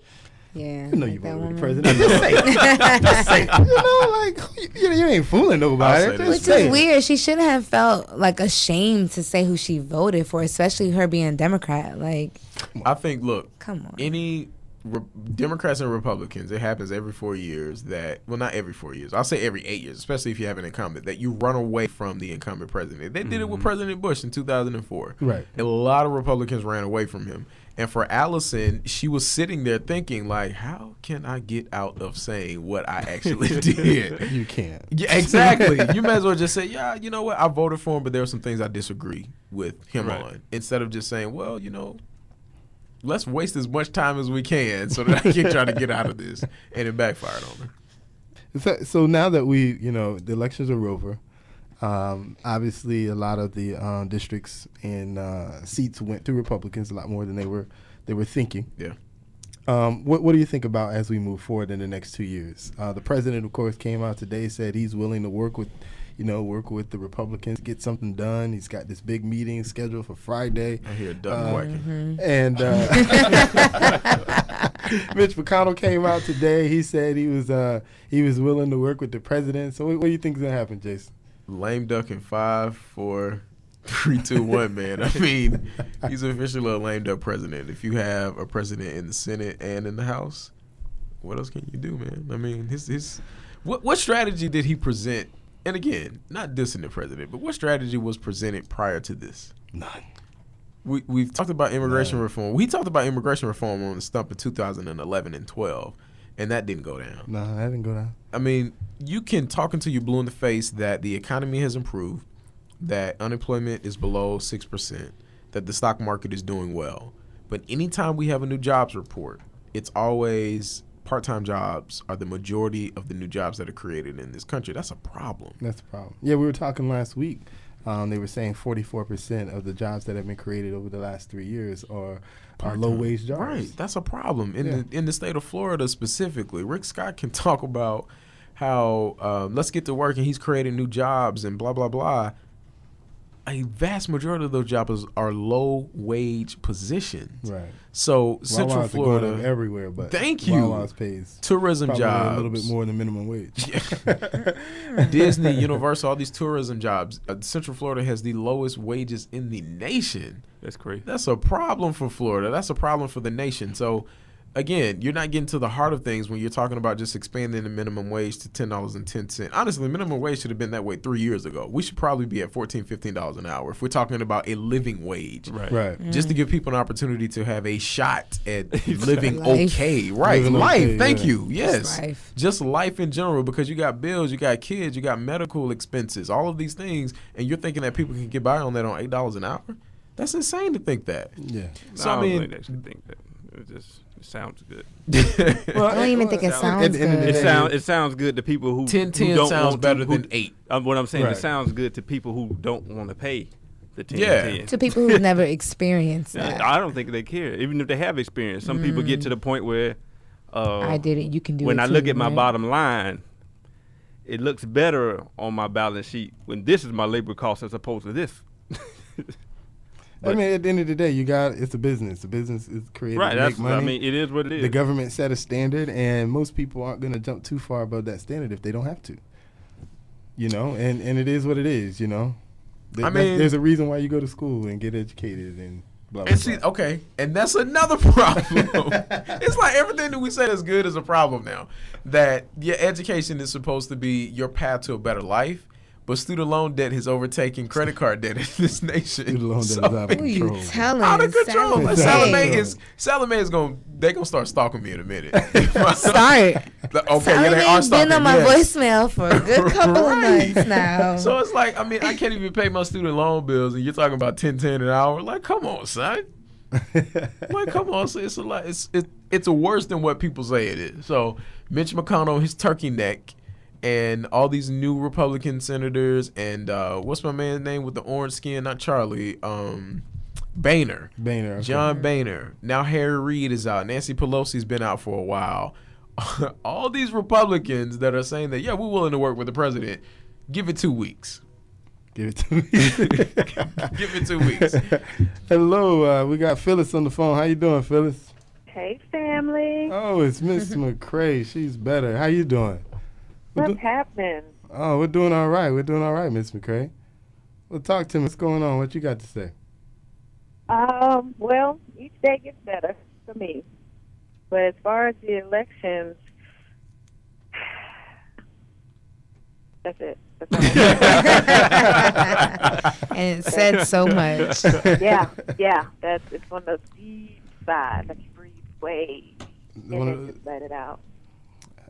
Yeah. You know you voted with the president. Just say it. Just say it. You ain't fooling nobody. Which is weird. She shouldn't have felt like ashamed to say who she voted for, especially her being a Democrat. Like, I think, look, come on. Any Democrats and Republicans, it happens every 4 years not every 4 years. I'll say every 8 years, especially if you have an incumbent, that you run away from the incumbent president. They did it with President Bush in 2004. Right. A lot of Republicans ran away from him. And for Allison, she was sitting there thinking, like, how can I get out of saying what I actually did? You can't. Yeah, exactly. You might as well just say, yeah, you know what? I voted for him, but there are some things I disagree with him on. Instead of just saying, well, let's waste as much time as we can so that I can try to get out of this. And it backfired on her. So now that the elections are over, obviously a lot of the districts and seats went to Republicans, a lot more than they were thinking. Yeah. What do you think about as we move forward in the next 2 years? The president, of course, came out today, said he's willing to work with the Republicans, get something done. He's got this big meeting scheduled for Friday. I hear Doug quacking. And Mitch McConnell came out today. He said he was willing to work with the president. So what do you think is going to happen, Jason? Lame duck in 5, 4, 3, 2, 1, man. I mean, he's officially a lame duck president. If you have a president in the Senate and in the House, what else can you do, man? I mean, what strategy did he present? And again, not dissing the president, but what strategy was presented prior to this? None. We've talked about immigration reform. We talked about immigration reform on the stump in 2011 and 12, and that didn't go down. No, that didn't go down. I mean, you can talk until you're blue in the face that the economy has improved, that unemployment is below 6%, that the stock market is doing well. But anytime we have a new jobs report, it's always part-time jobs are the majority of the new jobs that are created in this country. That's a problem. That's a problem. Yeah, we were talking last week. They were saying 44% of the jobs that have been created over the last 3 years are low-wage jobs. Right. That's a problem. In the state of Florida specifically, Rick Scott can talk about how let's get to work and he's creating new jobs and blah, blah, blah. A vast majority of those jobs are low-wage positions. Right. So Central Wawa's Florida, going up everywhere, but thank you. Wawa's pays tourism jobs a little bit more than minimum wage. Disney, Universal, all these tourism jobs. Central Florida has the lowest wages in the nation. That's crazy. That's a problem for Florida. That's a problem for the nation. So, again, you're not getting to the heart of things when you're talking about just expanding the minimum wage to $10.10. Honestly, minimum wage should have been that way 3 years ago. We should probably be at $14, $15 an hour if we're talking about a living wage. Right. Just to give people an opportunity to have a shot at living Life. okay. Right. Living life. okay, Thank yeah. you. Yes. Life. Just life in general, because you got bills, you got kids, you got medical expenses, all of these things, and you're thinking that people can get by on that on $8 an hour? That's insane to think that. Yeah. So, I I don't mean, think they should think that. It sounds good. Well, I don't even think it sounds at the end of the good. day, It sounds good to people who 10-10 who don't sounds want better to, than 8. What I'm saying, Right. it sounds good to people who don't want to pay the 10 Yeah. To people who've never experienced that. I don't think they care, even if they have experience. Some people get to the point where I did it. You can do it. when I too, look at my right? bottom line, it looks better on my balance sheet when this is my labor cost as opposed to this. I mean, at the end of the day, it's a business. A business is created Right. to That's. make money. I mean, it is what it is. The government set a standard, and most people aren't going to jump too far above that standard if they don't have to. You know, and it is what it is. You know, there's a reason why you go to school and get educated and blah blah. And see, blah. okay, and that's another problem. It's like everything that we say is good is a problem now. That your education is supposed to be your path to a better life, but student loan debt has overtaken credit card debt in this nation. Student loan debt is out of Who you control. telling? Out of control. Like, Salome. Salome is gonna start stalking me in a minute. Start. Okay, yeah, they are Salome's stalking. been on my yes. voicemail for a good couple of months now. So it's like, I mean, I can't even pay my student loan bills, and you're talking about $10 an hour. Like, come on, son. Like, come on. So it's a lot. It's worse than what people say it is. So Mitch McConnell, his turkey neck, and all these new Republican senators, and what's my man's name with the orange skin? Not Charlie. Boehner. Okay. John Boehner. Now Harry Reid is out. Nancy Pelosi's been out for a while. All these Republicans that are saying that, yeah, we're willing to work with the president. Give it 2 weeks. Give it to me. Give it 2 weeks. Hello, we got Phyllis on the phone. How you doing, Phyllis? Hey, family. Oh, it's Miss McCrae. She's better. How you doing? What's happening? Oh, we're doing all right. We're doing all right, Miss McCrae. Well, talk to me. What's going on? What you got to say? Well, each day gets better for me. But as far as the elections, that's it. That's all I And it said so much. yeah. It's one of those deep sighs, like you breathe way, and then just let it out.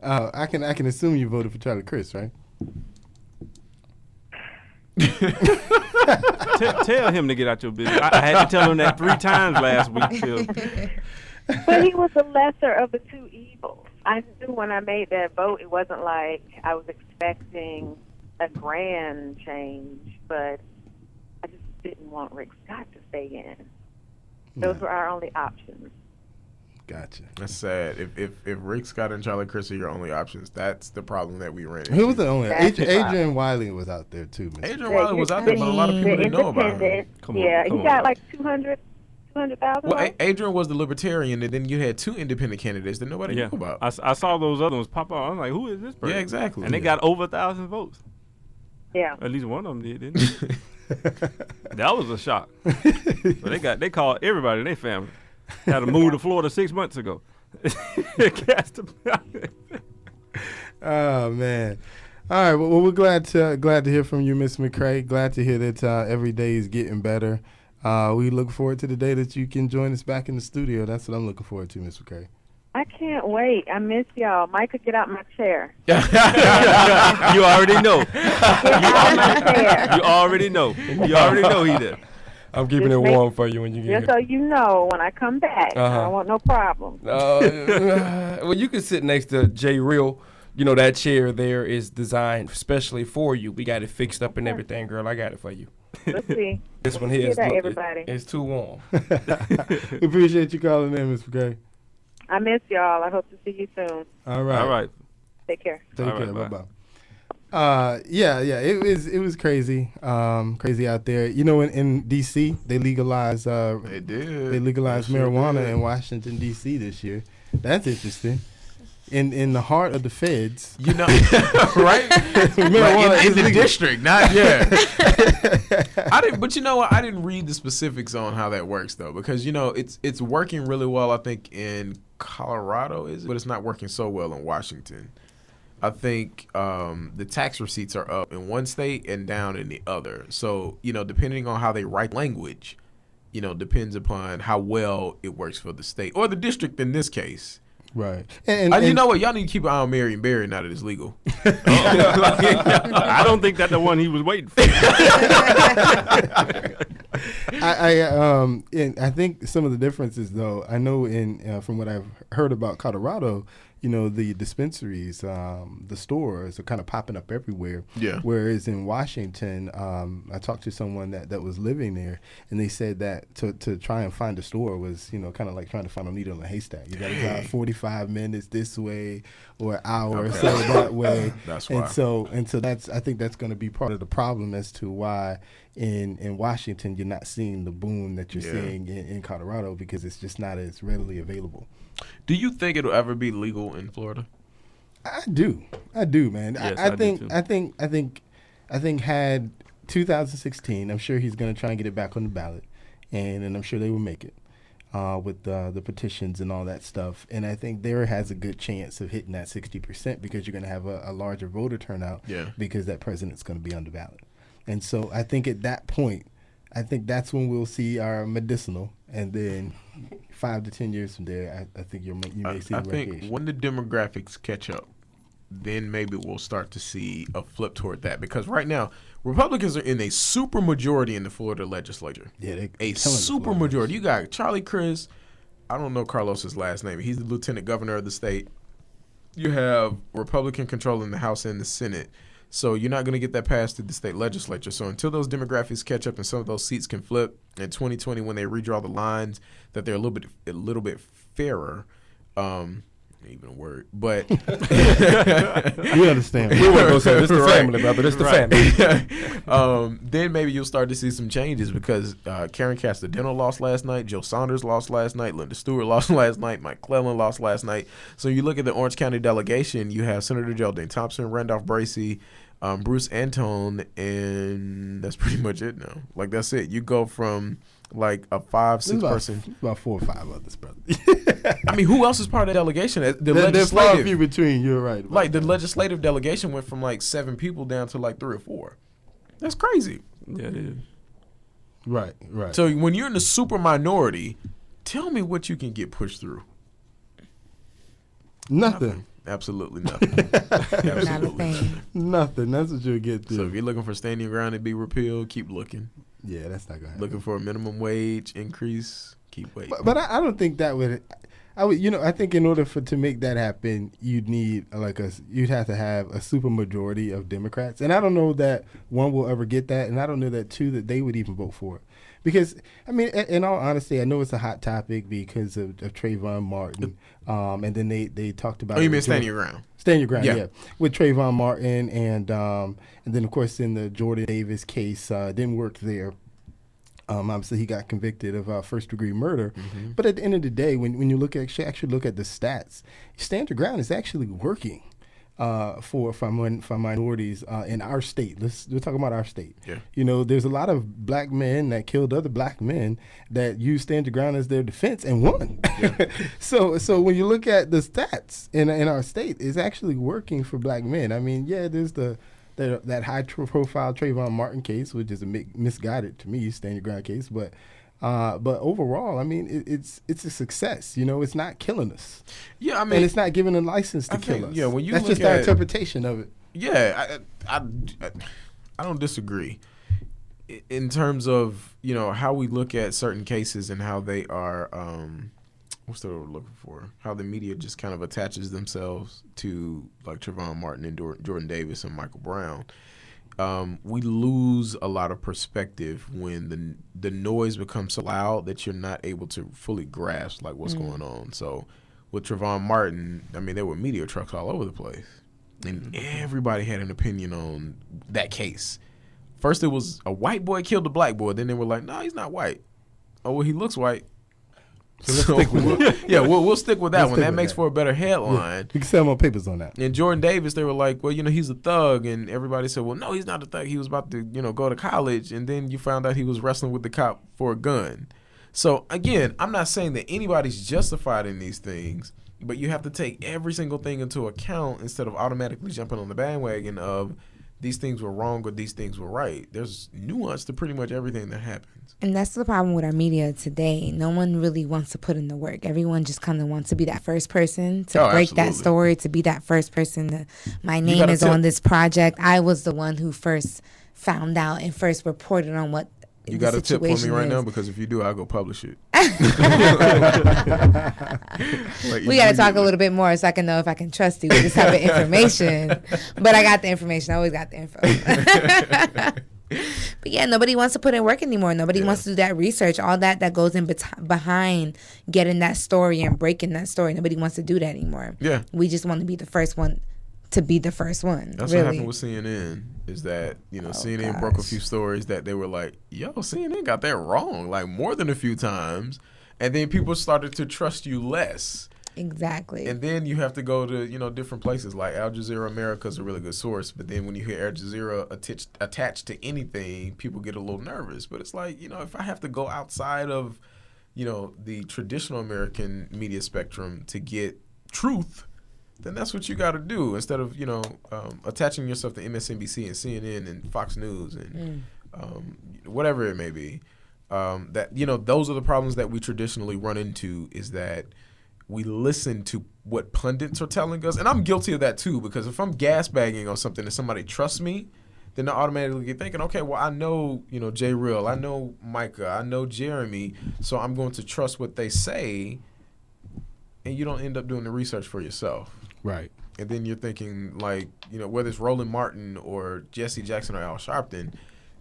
I can assume you voted for Charlie Crist, right? Tell him to get out your business. I had to tell him that 3 times last week, Phil. But he was the lesser of the two evils. I knew when I made that vote, it wasn't like I was expecting a grand change, but I just didn't want Rick Scott to stay in. Those were our only options. Gotcha. That's sad. If Rick Scott and Charlie Crist are your only options, that's the problem that we ran into. Who was the only? That's the problem. Adrian Wiley was out there too. Miss. Adrian Wiley was out there, but a lot of people didn't know about him. Come on, he come got on. like 200,000. Well, Adrian was the libertarian, and then you had 2 independent candidates that nobody Yeah, knew about. I saw those other ones pop up. I'm like, who is this person? Yeah, exactly. And they got over 1,000 votes. Yeah. At least one of them did, didn't they? That was a shock. So they called everybody in their family. Had to move to Florida 6 months ago. Oh man! All right. Well, we're glad to hear from you, Miss McCrae. Glad to hear that every day is getting better. We look forward to the day that you can join us back in the studio. That's what I'm looking forward to, Miss McCrae. I can't wait. I miss y'all. Mike could get out my chair. You already know. Get out my chair. You already know. You already know he did. I'm keeping it warm for you when you get Just so you know, when I come back, I don't want no problem. Well, you can sit next to J Real. You know, that chair there is designed especially for you. We got it fixed up and everything, girl. I got it for you. Let's see. This one here Hear is that, everybody. it's too warm. We appreciate you calling in, Miss McCrae. I miss y'all. I hope to see you soon. All right. All right. Take care. Take All care. right, Bye bye. Yeah. It was crazy. Crazy out there. You know, in DC, they legalized. They did. They legalized They sure marijuana did. in Washington D.C. this year. That's interesting. In the heart of the feds, You know, right? marijuana Like in is the legal. district, not I didn't, but you know what? I didn't read the specifics on how that works though, because you know it's working really well. I think in Colorado but it's not working so well in Washington. I think the tax receipts are up in one state and down in the other. So you know, depending on how they write language, you know, depends upon how well it works for the state or the district in this case. right? And You know what? Y'all need to keep an eye on Marion Barry now that it's legal. I don't think that's the one he was waiting for. I think some of the differences, though, I know from what I've heard about Colorado, the dispensaries, the stores are kind of popping up everywhere. Yeah. Whereas in Washington, I talked to someone that was living there, and they said that to try and find a store was, kind of like trying to find a needle in a haystack. You got to drive 45 minutes this way or an hour or so that way. That's why. And so I think that's going to be part of the problem as to why in Washington you're not seeing the boom that you're seeing in Colorado, because it's just not as readily available. Do you think it'll ever be legal in Florida? I do, man. Yes, I think had 2016, I'm sure he's going to try and get it back on the ballot, and I'm sure they will make it with the petitions and all that stuff. And I think there has a good chance of hitting that 60% because you're going to have a larger voter turnout because that president's going to be on the ballot. And so I think at that point, I think that's when we'll see our medicinal, and then 5 to 10 years from there, I think you may see the recreation. I think when the demographics catch up, then maybe we'll start to see a flip toward that. Because right now, Republicans are in a super majority in the Florida legislature. Yeah, a super majority. You got Charlie Crist. I don't know Carlos's last name. He's the lieutenant governor of the state. You have Republican controlling the House and the Senate. So you're not going to get that passed through the state legislature. So until those demographics catch up and some of those seats can flip in 2020 when they redraw the lines, that they're a little bit fairer. Even a word, but we understand. We want to go say this the family, brother. This the family. Then maybe you'll start to see some changes because Karen Castadino lost last night, Joe Saunders lost last night, Linda Stewart lost last night, Mike Clellan lost last night. So you look at the Orange County delegation, you have Senator Geraldine Thompson, Randolph Bracey, Bruce Antone, and that's pretty much it now. Like, that's it. You go from like a 5-6 person. About 4 or 5 others, brother. I mean, who else is part of the delegation? There's far few between. You're right. Like the legislative delegation went from like 7 people down to like 3 or 4. That's crazy. Yeah, it is. Right. So when you're in the super minority, tell me what you can get pushed through. Nothing. Absolutely nothing. Nothing. That's what you'll get through. So if you're looking for standing ground to be repealed, keep looking. Yeah, that's not gonna happen. Looking for a minimum wage increase, keep waiting. But I don't think that would. I think in order to make that happen, you'd have to have a super majority of Democrats, and I don't know that one will ever get that, and I don't know that two that they would even vote for it. Because, I mean, in all honesty, I know it's a hot topic because of Trayvon Martin. And then they talked about... Oh, you mean stand your ground? Stand your ground, yeah. With Trayvon Martin and then, of course, in the Jordan Davis case, didn't work there. Obviously, he got convicted of first-degree murder. Mm-hmm. But at the end of the day, when you actually look at the stats, stand your ground is actually working. For minorities in our state. We're talking about our state. Yeah. There's a lot of black men that killed other black men that used stand your ground as their defense and won. Yeah. So when you look at the stats in our state, it's actually working for black men. I mean, yeah, there's that high-profile Trayvon Martin case, which is a misguided to me stand your ground case, but overall, I mean, it's a success. It's not killing us. Yeah, I mean, and it's not giving a license to kill us. Yeah, when you that's just our interpretation of it. Yeah, I don't disagree. In terms of how we look at certain cases and how they are, what's the word we're looking for? How the media just kind of attaches themselves to like Trayvon Martin and Jordan Davis and Michael Brown. We lose a lot of perspective when the noise becomes so loud that you're not able to fully grasp like what's going on. So with Trayvon Martin, I mean, there were media trucks all over the place, and everybody had an opinion on that case. First, it was a white boy killed a black boy. Then they were like, no, he's not white. Oh, well, he looks white. So let's stick with it. Yeah, we'll stick with that one. That makes for a better headline. Yeah, you can sell more papers on that. And Jordan Davis, they were like, well, he's a thug. And everybody said, well, no, he's not a thug. He was about to, go to college. And then you found out he was wrestling with the cop for a gun. So, again, I'm not saying that anybody's justified in these things, but you have to take every single thing into account instead of automatically jumping on the bandwagon of these things were wrong or these things were right. There's nuance to pretty much everything that happens. And that's the problem with our media today. No one really wants to put in the work. Everyone just kind of wants to be that first person to break that story, to be that first person. My name is on this project. I was the one who first found out and first reported on what You got a tip for me right now? Because if you do, I'll go publish it. We got to talk a little bit more so I can know if I can trust you with this type of information. But I got the information. I always got the info. But yeah, nobody wants to put in work anymore. Nobody wants to do that research, all that goes in behind getting that story and breaking that story. Nobody wants to do that anymore. Yeah. We just want to be the first one to be the first one. That's what happened with CNN. Is that CNN broke a few stories that they were like, yo, CNN got that wrong, like more than a few times, and then people started to trust you less. Exactly. And then you have to go to different places like Al Jazeera America is a really good source, but then when you hear Al Jazeera attached to anything, people get a little nervous. But it's like, if I have to go outside of the traditional American media spectrum to get truth, then that's what you got to do instead of attaching yourself to MSNBC and CNN and Fox News and whatever it may be. Those are the problems that we traditionally run into, is that we listen to what pundits are telling us. And I'm guilty of that too, because if I'm gas bagging on something and somebody trusts me, then they automatically get thinking, okay, well, I know, J Real, I know Micah, I know Jeremy, so I'm going to trust what they say, and you don't end up doing the research for yourself. Right. And then you're thinking, like, whether it's Roland Martin or Jesse Jackson or Al Sharpton,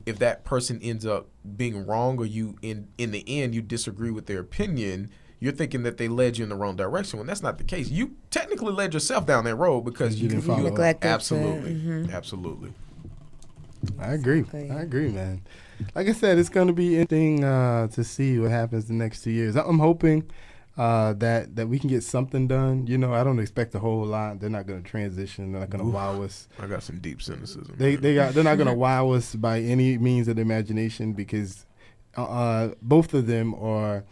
if that person ends up being wrong, or you in the end you disagree with their opinion, you're thinking that they led you in the wrong direction, when that's not the case. You technically led yourself down that road because you didn't follow. Neglected. Absolutely. Absolutely. I agree, man. Like I said, it's going to be interesting to see what happens the next 2 years. I'm hoping that we can get something done. I don't expect a whole lot. They're not going to transition. They're not going to wow us. I got some deep cynicism. They're not going to wow us by any means of the imagination, because both of them are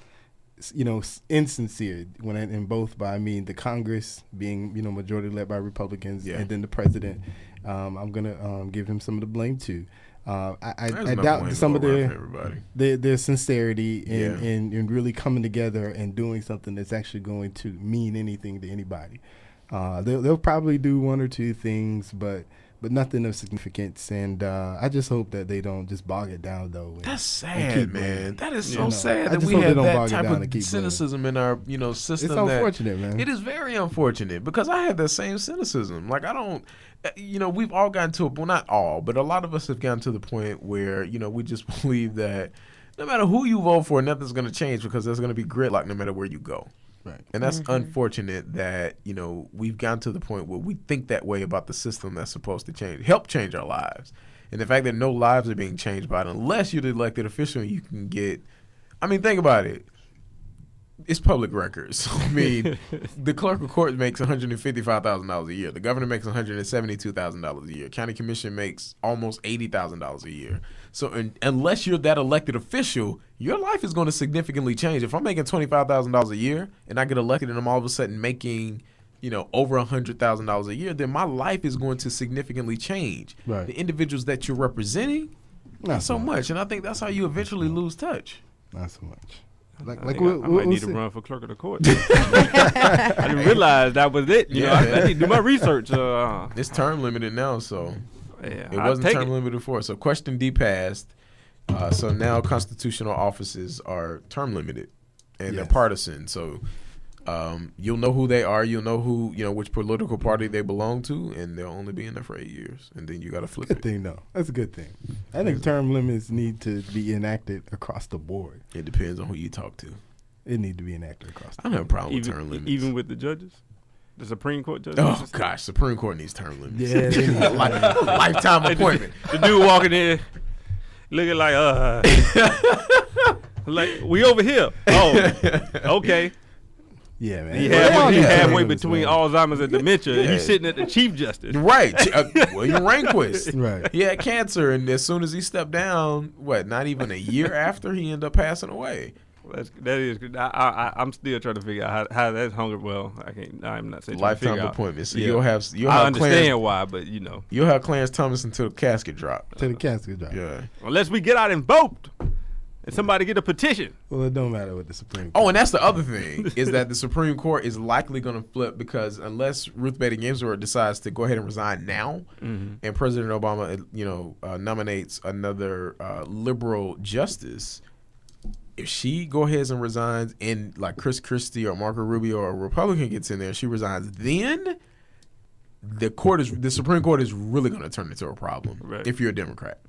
insincere. And both by, I mean, the Congress being majority led by Republicans, and then the president. I'm gonna give him some of the blame too. I doubt some of their sincerity in really coming together and doing something that's actually going to mean anything to anybody. They'll probably do one or two things, but nothing of significance. And I just hope that they don't just bog it down, though. That's sad, man. That is so sad that we have that type of cynicism in our system. It's unfortunate, man. It is very unfortunate, because I have that same cynicism. Like, I don't. We've all gotten to well, not all, but a lot of us have gotten to the point where we just believe that no matter who you vote for, nothing's going to change, because there's going to be gridlock no matter where you go. Right. And that's unfortunate that, we've gotten to the point where we think that way about the system that's supposed to help change our lives. And the fact that no lives are being changed by it, unless you're the elected official, you can get, think about it. It's public records. I mean, the clerk of court makes $155,000 a year. The governor makes $172,000 a year. County commission makes almost $80,000 a year. So unless you're that elected official, your life is going to significantly change. If I'm making $25,000 a year and I get elected and I'm all of a sudden making, over $100,000 a year, then my life is going to significantly change. Right. The individuals that you're representing, not so much. And I think that's how you eventually lose touch. Not so much. I might need to run for clerk of the court. I didn't realize that was it. I need to do my research. It's term limited now, so it wasn't term limited before. So question D passed. So now constitutional offices are term limited, and they're partisan. So you'll know who they are. You'll know which political party they belong to, and they'll only be in there for 8 years, and then you got to flip it. Good thing, though. That's a good thing. I think term limits need to be enacted across the board. It depends on who you talk to. It need to be enacted across the board. I don't have a problem with term limits. Even with the judges? The Supreme Court judges? Oh, gosh. Supreme Court needs term limits. Yeah, they need lifetime appointment. The dude walking in looking like, like, we over here. Oh, okay. Yeah, man. He halfway between Alzheimer's and dementia. And he's sitting at the Chief Justice. Right. William Rehnquist. Right. He had cancer, and as soon as he stepped down, not even a year after, he ended up passing away. That is good. I'm still trying to figure out how that's hungry. Well, I'm not saying lifetime appointment. So you'll I have understand Clarence, why, but you'll have Clarence Thomas until the casket drop. Till the casket drop. Yeah. Unless we get out and vote. and somebody get a petition. Well, it don't matter with the Supreme Court. Oh, and that's the other thing is that the Supreme Court is likely going to flip because unless Ruth Bader Ginsburg decides to go ahead and resign now, and President Obama, nominates another liberal justice, if she go ahead and resigns, and like Chris Christie or Marco Rubio or a Republican gets in there, and she resigns, then the Supreme Court is really going to turn into a problem if you're a Democrat.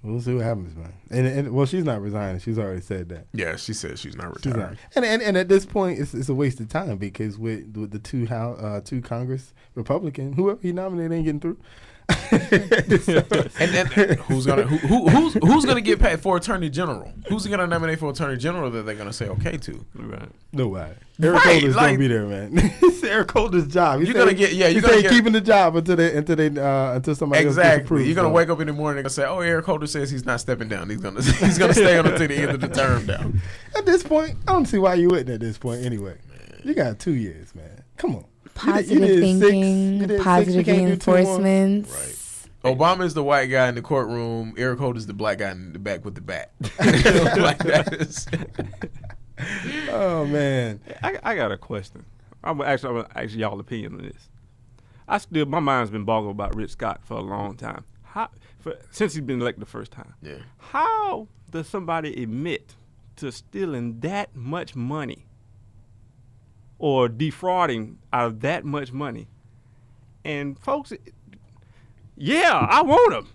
We'll see what happens, man. And well, she's not resigning. She's already said that. Yeah, she said she's not retiring. And at this point, it's a waste of time because with the two Congress Republican, whoever he nominated ain't getting through. and who's gonna get paid for Attorney General? Who's gonna nominate for Attorney General that they're gonna say okay to? Right. Nobody. Eric Holder's gonna be there, man. It's Eric Holder's job. You're gonna get keeping the job until somebody else gets approved. You're gonna wake up in the morning and say, "Oh, Eric Holder says he's not stepping down. He's gonna stay on until the end of the term." Down. At this point, I don't see why you wouldn't. At this point, anyway, you got 2 years, man. Come on. Positive thinking, positive reinforcements. Right. Obama is the white guy in the courtroom. Eric Holder is the black guy in the back with the bat. Like that is. Oh man, I got a question. I'm gonna ask y'all opinion on this. My mind's been boggled about Rick Scott for a long time. Since he's been elected the first time. Yeah. How does somebody admit to stealing that much money or defrauding out of that much money? And folks, yeah, I want him.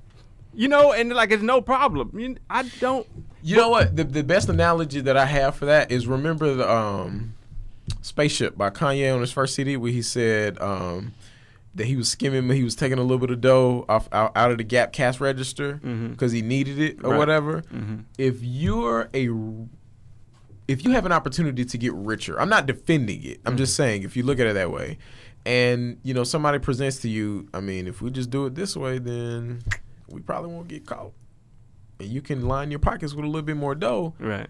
And like it's no problem. I don't. You know what? The best analogy that I have for that is remember the Spaceship by Kanye on his first CD where he said that he was skimming, he was taking a little bit of dough out of the Gap cash register because he needed it or whatever. If you have an opportunity to get richer, I'm not defending it. I'm just saying if you look at it that way, and somebody presents to you, I mean, if we just do it this way, then we probably won't get caught, and you can line your pockets with a little bit more dough. Right.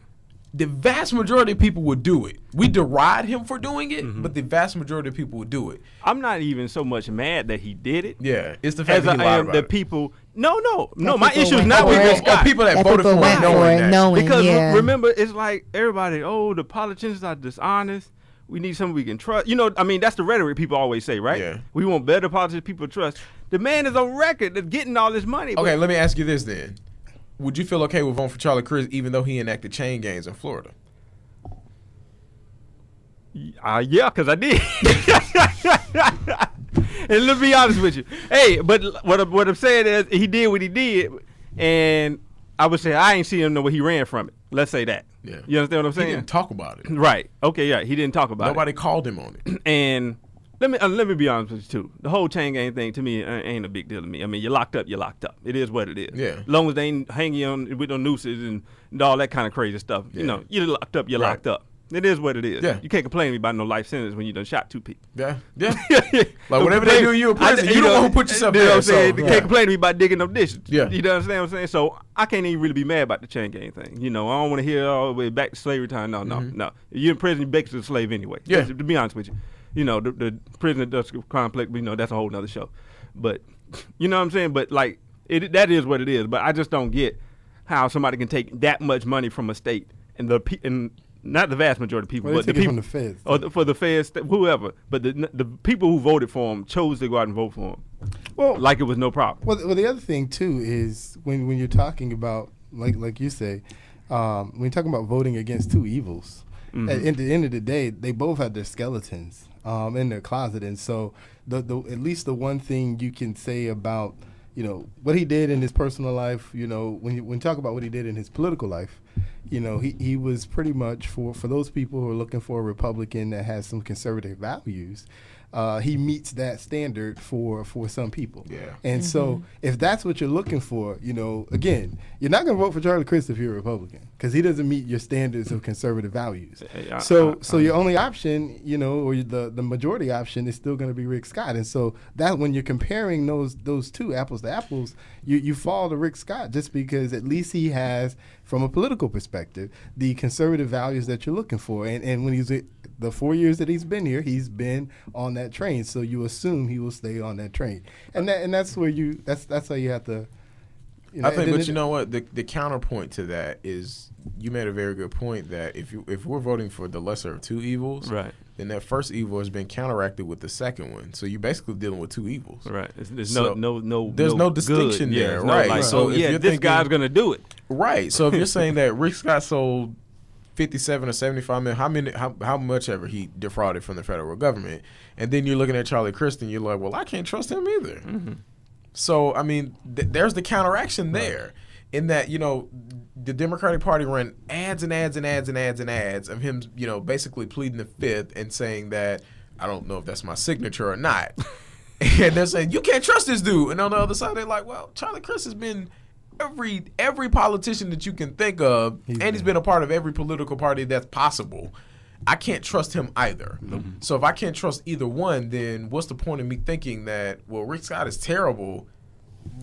The vast majority of people would do it. We deride him for doing it, but the vast majority of people would do it. I'm not even so much mad that he did it. Yeah, it's the fact that he lied about the it. people. No. My issue is not with Rick Scott. People that voted for him knowing that. Because remember, it's like everybody. Oh, the politicians are dishonest. We need someone we can trust. That's the rhetoric people always say, right? Yeah. We want better politicians people to trust. The man is on record of getting all this money. Okay, let me ask you this then. Would you feel okay with voting for Charlie Crist even though he enacted chain gangs in Florida? Yeah, because I did. And let's be honest with you. Hey, but what I'm saying is he did what he did, and I would say I ain't seen him know where he ran from it. Let's say that. Yeah. You understand what I'm saying? He didn't talk about it. Right. Okay, yeah, he didn't talk about Nobody called him on it. And let me be honest with you too. The whole chain gang thing to me ain't a big deal to me. I mean, you're locked up. It is what it is. Yeah. As long as they ain't hanging you on with no nooses and all that kind of crazy stuff. Yeah. You're locked up. You're locked up. It is what it is. Yeah. You can't complain to me about no life sentence when you done shot 2 people. Yeah. Like whatever they do, you in prison. You don't want to put yourself there. You know what I'm saying? So, They can't complain to me about digging no dishes. Yeah. You understand what I'm saying? So I can't even really be mad about the chain gang thing. I don't want to hear all the way back to slavery time. No. You're in prison, you're basically a slave anyway. Yeah. To be honest with you. The prison industrial complex, that's a whole nother show. But, you know what I'm saying? But, like, that is what it is. But I just don't get how somebody can take that much money from a state and not the vast majority of people, but the people from the feds, or for the feds, whoever. But the people who voted for him chose to go out and vote for him. Well, like it was no problem. Well, the other thing too is when you're talking about like you say, when you're talking about voting against two evils, at the end of the day, they both had their skeletons in their closet, and so the at least the one thing you can say about what he did in his personal life, when you talk about what he did in his political life, he was pretty much for those people who are looking for a Republican that has some conservative values. He meets that standard for some people. Yeah. And so if that's what you're looking for, again, you're not going to vote for Charlie Crist if you're a Republican because he doesn't meet your standards of conservative values. So your only option, or the majority option is still going to be Rick Scott. And so that when you're comparing those two apples to apples, you fall to Rick Scott just because at least he has, from a political perspective, the conservative values that you're looking for. And when he's the 4 years that he's been here, he's been on that train. So you assume he will stay on that train, and that's where that's how you have to I think, but you know what? The counterpoint to that is you made a very good point that if we're voting for the lesser of two evils, right, then that first evil has been counteracted with the second one. So you're basically dealing with two evils. Right. There's so no distinction good. there, Yeah, right? Like, so if you're this thinking, guy's gonna do it, right? So if you're saying that Rick Scott sold 57 or 75 million, how much ever he defrauded from the federal government, and then you're looking at Charlie Crist and you're like, well, I can't trust him either. Mm-hmm. So I mean, there's the counteraction there. In that, the Democratic Party ran ads and ads and ads and ads and ads of him, basically pleading the fifth and saying that, I don't know if that's my signature or not. And they're saying, you can't trust this dude. And on the other side, they're like, well, Charlie Crist has been every politician that you can think of, he's been a part of every political party that's possible. I can't trust him either. Mm-hmm. So if I can't trust either one, then what's the point of me thinking that, well, Rick Scott is terrible,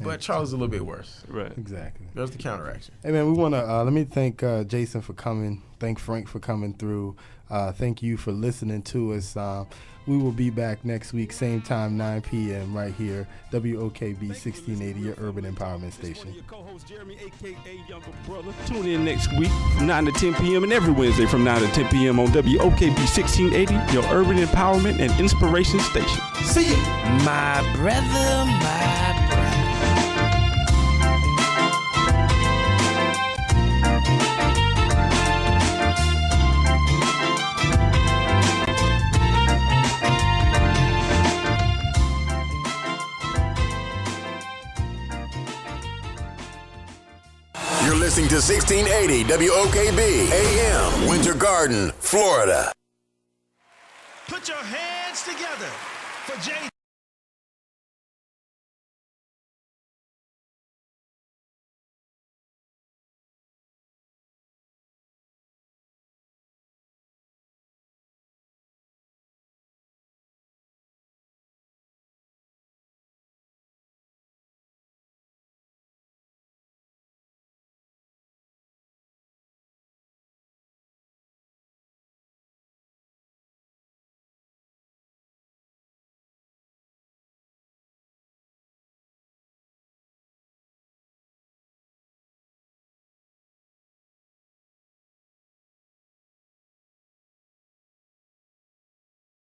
but Charlie's a little bit worse. Right. Exactly. There's the counteraction. Hey, man, we want to let me thank Jason for coming. Thank Frank for coming through. Thank you for listening to us. We will be back next week, same time, 9 p.m. right here, WOKB 1680, your urban empowerment station. Your co-host Jeremy, a.k.a. Younger Brother. Tune in next week from 9 to 10 p.m. and every Wednesday from 9 to 10 p.m. on WOKB 1680, your urban empowerment and inspiration station. See you. My brother, my brother. You're listening to 1680 WOKB AM, Winter Garden, Florida. Put your hands together for Jay.